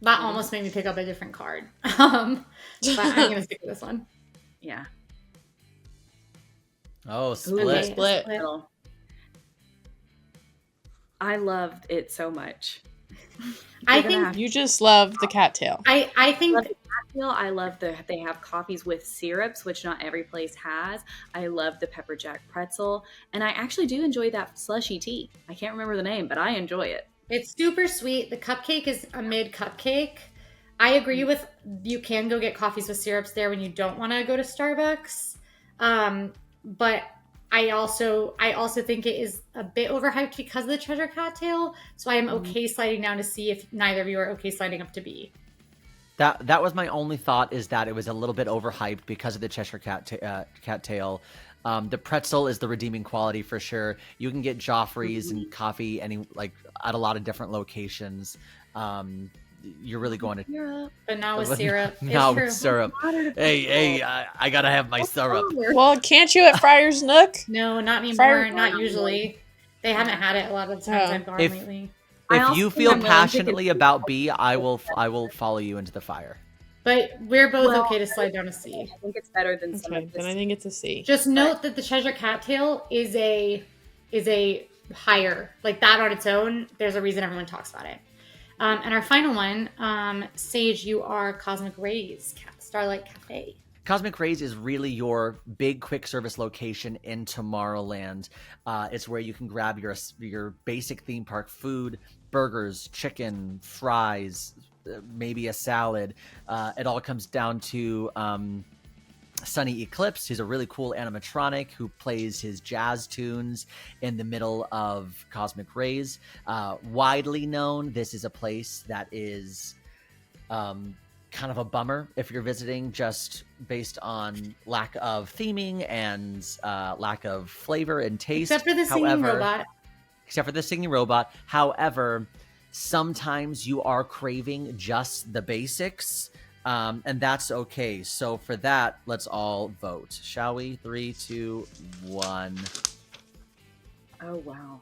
That almost made me pick up a different card. But I'm going to stick with this one. Yeah. Oh, split. Split. I loved it so much. I think you just love the cattail. I think I love they have coffees with syrups, which not every place has. I love the pepper jack pretzel, and I actually do enjoy that slushy tea. I can't remember the name, but I enjoy it. It's super sweet. The cupcake is a mid cupcake. I agree with you can go get coffees with syrups there when you don't want to go to Starbucks. But I also think it is a bit overhyped because of the Treasure Cattail. So I am okay sliding down to C if neither of you are okay sliding up to B. That was my only thought, is that it was a little bit overhyped because of the Cheshire Cattail. The pretzel is the redeeming quality for sure. You can get Joffrey's and coffee at a lot of different locations. You're really going to, but now with syrup. Now with syrup. Hey, I gotta have my syrup. Well, can't you at Friar's Nook? No, not anymore. Not usually. They haven't had it a lot of the times I've gone lately. If you feel passionately about B, I will follow you into the fire. But we're both okay to slide down a C. I think it's better than some of then I think it's a C. Just note that the Cheshire Cattail is a higher, like that on its own. There's a reason everyone talks about it. And our final one, Sage, you are Cosmic Rays Starlight Cafe. Cosmic Rays is really your big quick service location in Tomorrowland. It's where you can grab your basic theme park food, burgers, chicken, fries, maybe a salad. It all comes down to Sunny Eclipse, who's a really cool animatronic who plays his jazz tunes in the middle of Cosmic Rays. Widely known, this is a place that is kind of a bummer if you're visiting, just based on lack of theming and lack of flavor and taste. Except for the singing robot. Except for the singing robot. However, sometimes you are craving just the basics. And that's okay. So for that, let's all vote. Shall we? 3, 2, 1. Oh, wow.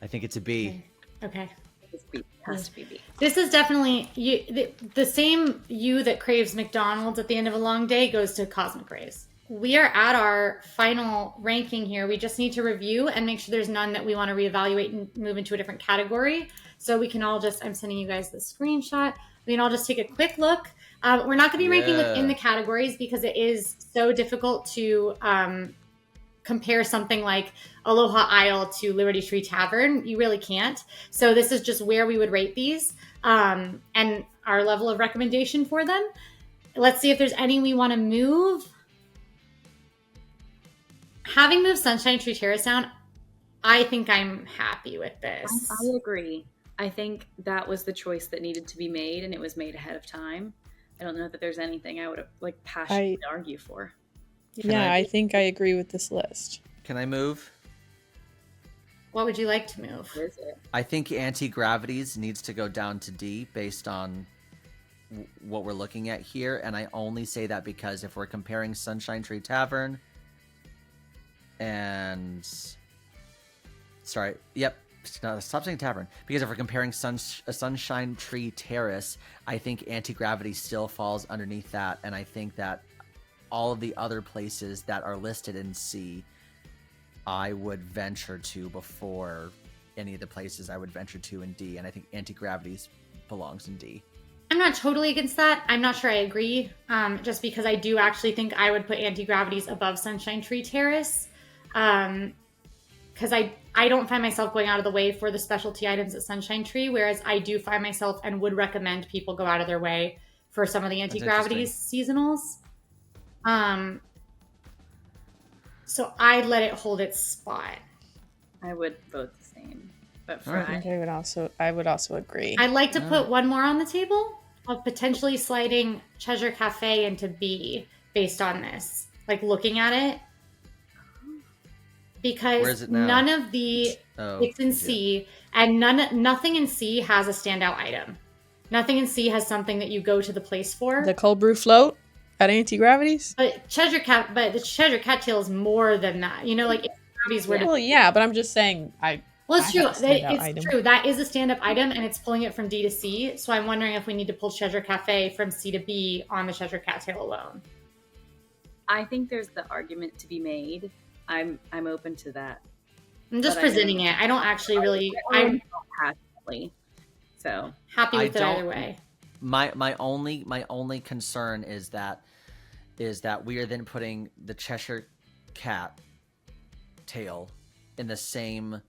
I think it's a B. Okay. It has to be B. This is definitely the same you that craves McDonald's at the end of a long day goes to Cosmic Rays. We are at our final ranking here. We just need to review and make sure there's none that we want to reevaluate and move into a different category. So we can all I'm sending you guys the screenshot. We can all just take a quick look. We're not going to be ranking within the categories because it is so difficult to compare something like Aloha Isle to Liberty Tree Tavern. You really can't. So this is just where we would rate these and our level of recommendation for them. Let's see if there's any we want to move. Having moved Sunshine Tree Terrace down, I think I'm happy with this. I agree. I think that was the choice that needed to be made, and it was made ahead of time. I don't know that there's anything I would have passionately argue for. I think I agree with this list. Can I move? What would you like to move? Where is it? I think anti-gravities needs to go down to D based on what we're looking at here, and I only say that because if we're comparing Sunshine Tree Tavern and stop saying tavern, because if we're comparing Sunshine Tree Terrace, I think anti-gravity still falls underneath that, and I think that all of the other places that are listed in C I would venture to before any of the places I would venture to in D, and I think anti-gravity belongs in D. I'm not totally against that. I'm not sure I agree, just because I do actually think I would put anti-gravities above Sunshine Tree Terrace, because I don't find myself going out of the way for the specialty items at Sunshine Tree, whereas I do find myself and would recommend people go out of their way for some of the anti-gravities seasonals. So I'd let it hold its spot. I would vote the same. But I think I would also agree. I'd like to put one more on the table of potentially sliding Cheshire Cafe into B based on this. Like looking at it. Because where is it now? None of the it's in C, and nothing in C has a standout item. Nothing in C has something that you go to the place for. The cold brew float at anti-gravities? But the Cheshire Cattail is more than that. You know, like well, yeah, but I'm just saying well, it's true. It's true. That is a stand-up item, and it's pulling it from D to C. So I'm wondering if we need to pull Cheshire Cafe from C to B on the Cheshire Cattail alone. I think there's the argument to be made. I'm open to that. I'm just presenting it. I don't actually really. I'm passionately. So happy with it either way. My only concern is that we are then putting the Cheshire Cat tail in the same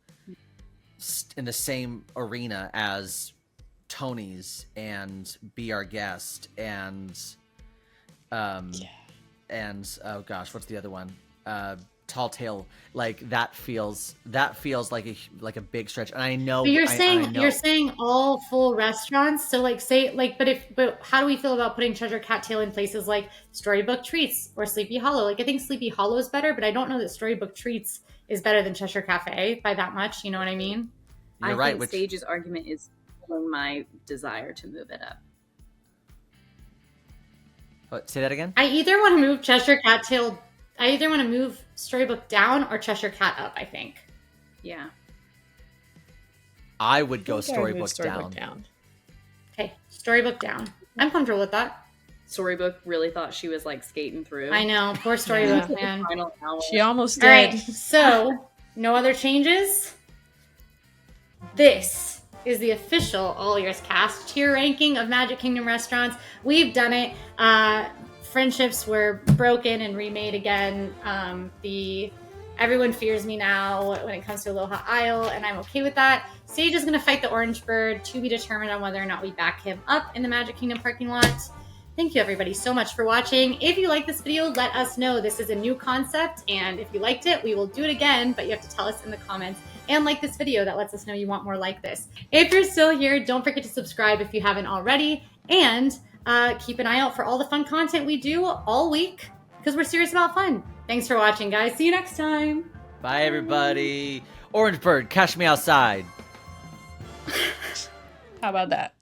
arena as Tony's and Be Our Guest and and oh gosh, what's the other one? Tall Tale. Like that feels like a big stretch, and I know. But you're saying all full restaurants. So but how do we feel about putting Cheshire Cattail in places like Storybook Treats or Sleepy Hollow? Like I think Sleepy Hollow is better, but I don't know that Storybook Treats is better than Cheshire Cafe by that much. You know what I mean? You're right. I think Sage's argument is my desire to move it up. What, say that again? I either want to move Cheshire Cattail. I either want to move Storybook down or Cheshire Cat up, I think. Yeah. I would go Storybook down. Okay, Storybook down. I'm comfortable with that. Storybook really thought she was like skating through. I know, poor Storybook, man. She almost did. All right, so no other changes. This is the official AllEars cast tier ranking of Magic Kingdom restaurants. We've done it. Friendships were broken and remade again. Everyone fears me now when it comes to Aloha Isle, and I'm okay with that. Sage is going to fight the Orange Bird, to be determined on whether or not we back him up in the Magic Kingdom parking lot. Thank you everybody so much for watching. If you like this video, let us know. This is a new concept, and if you liked it, we will do it again, but you have to tell us in the comments. And like this video, that lets us know you want more like this. If you're still here, don't forget to subscribe if you haven't already, and keep an eye out for all the fun content we do all week, because we're serious about fun. Thanks for watching, guys. See you next time. Bye, everybody. Orange Bird, catch me outside. How about that?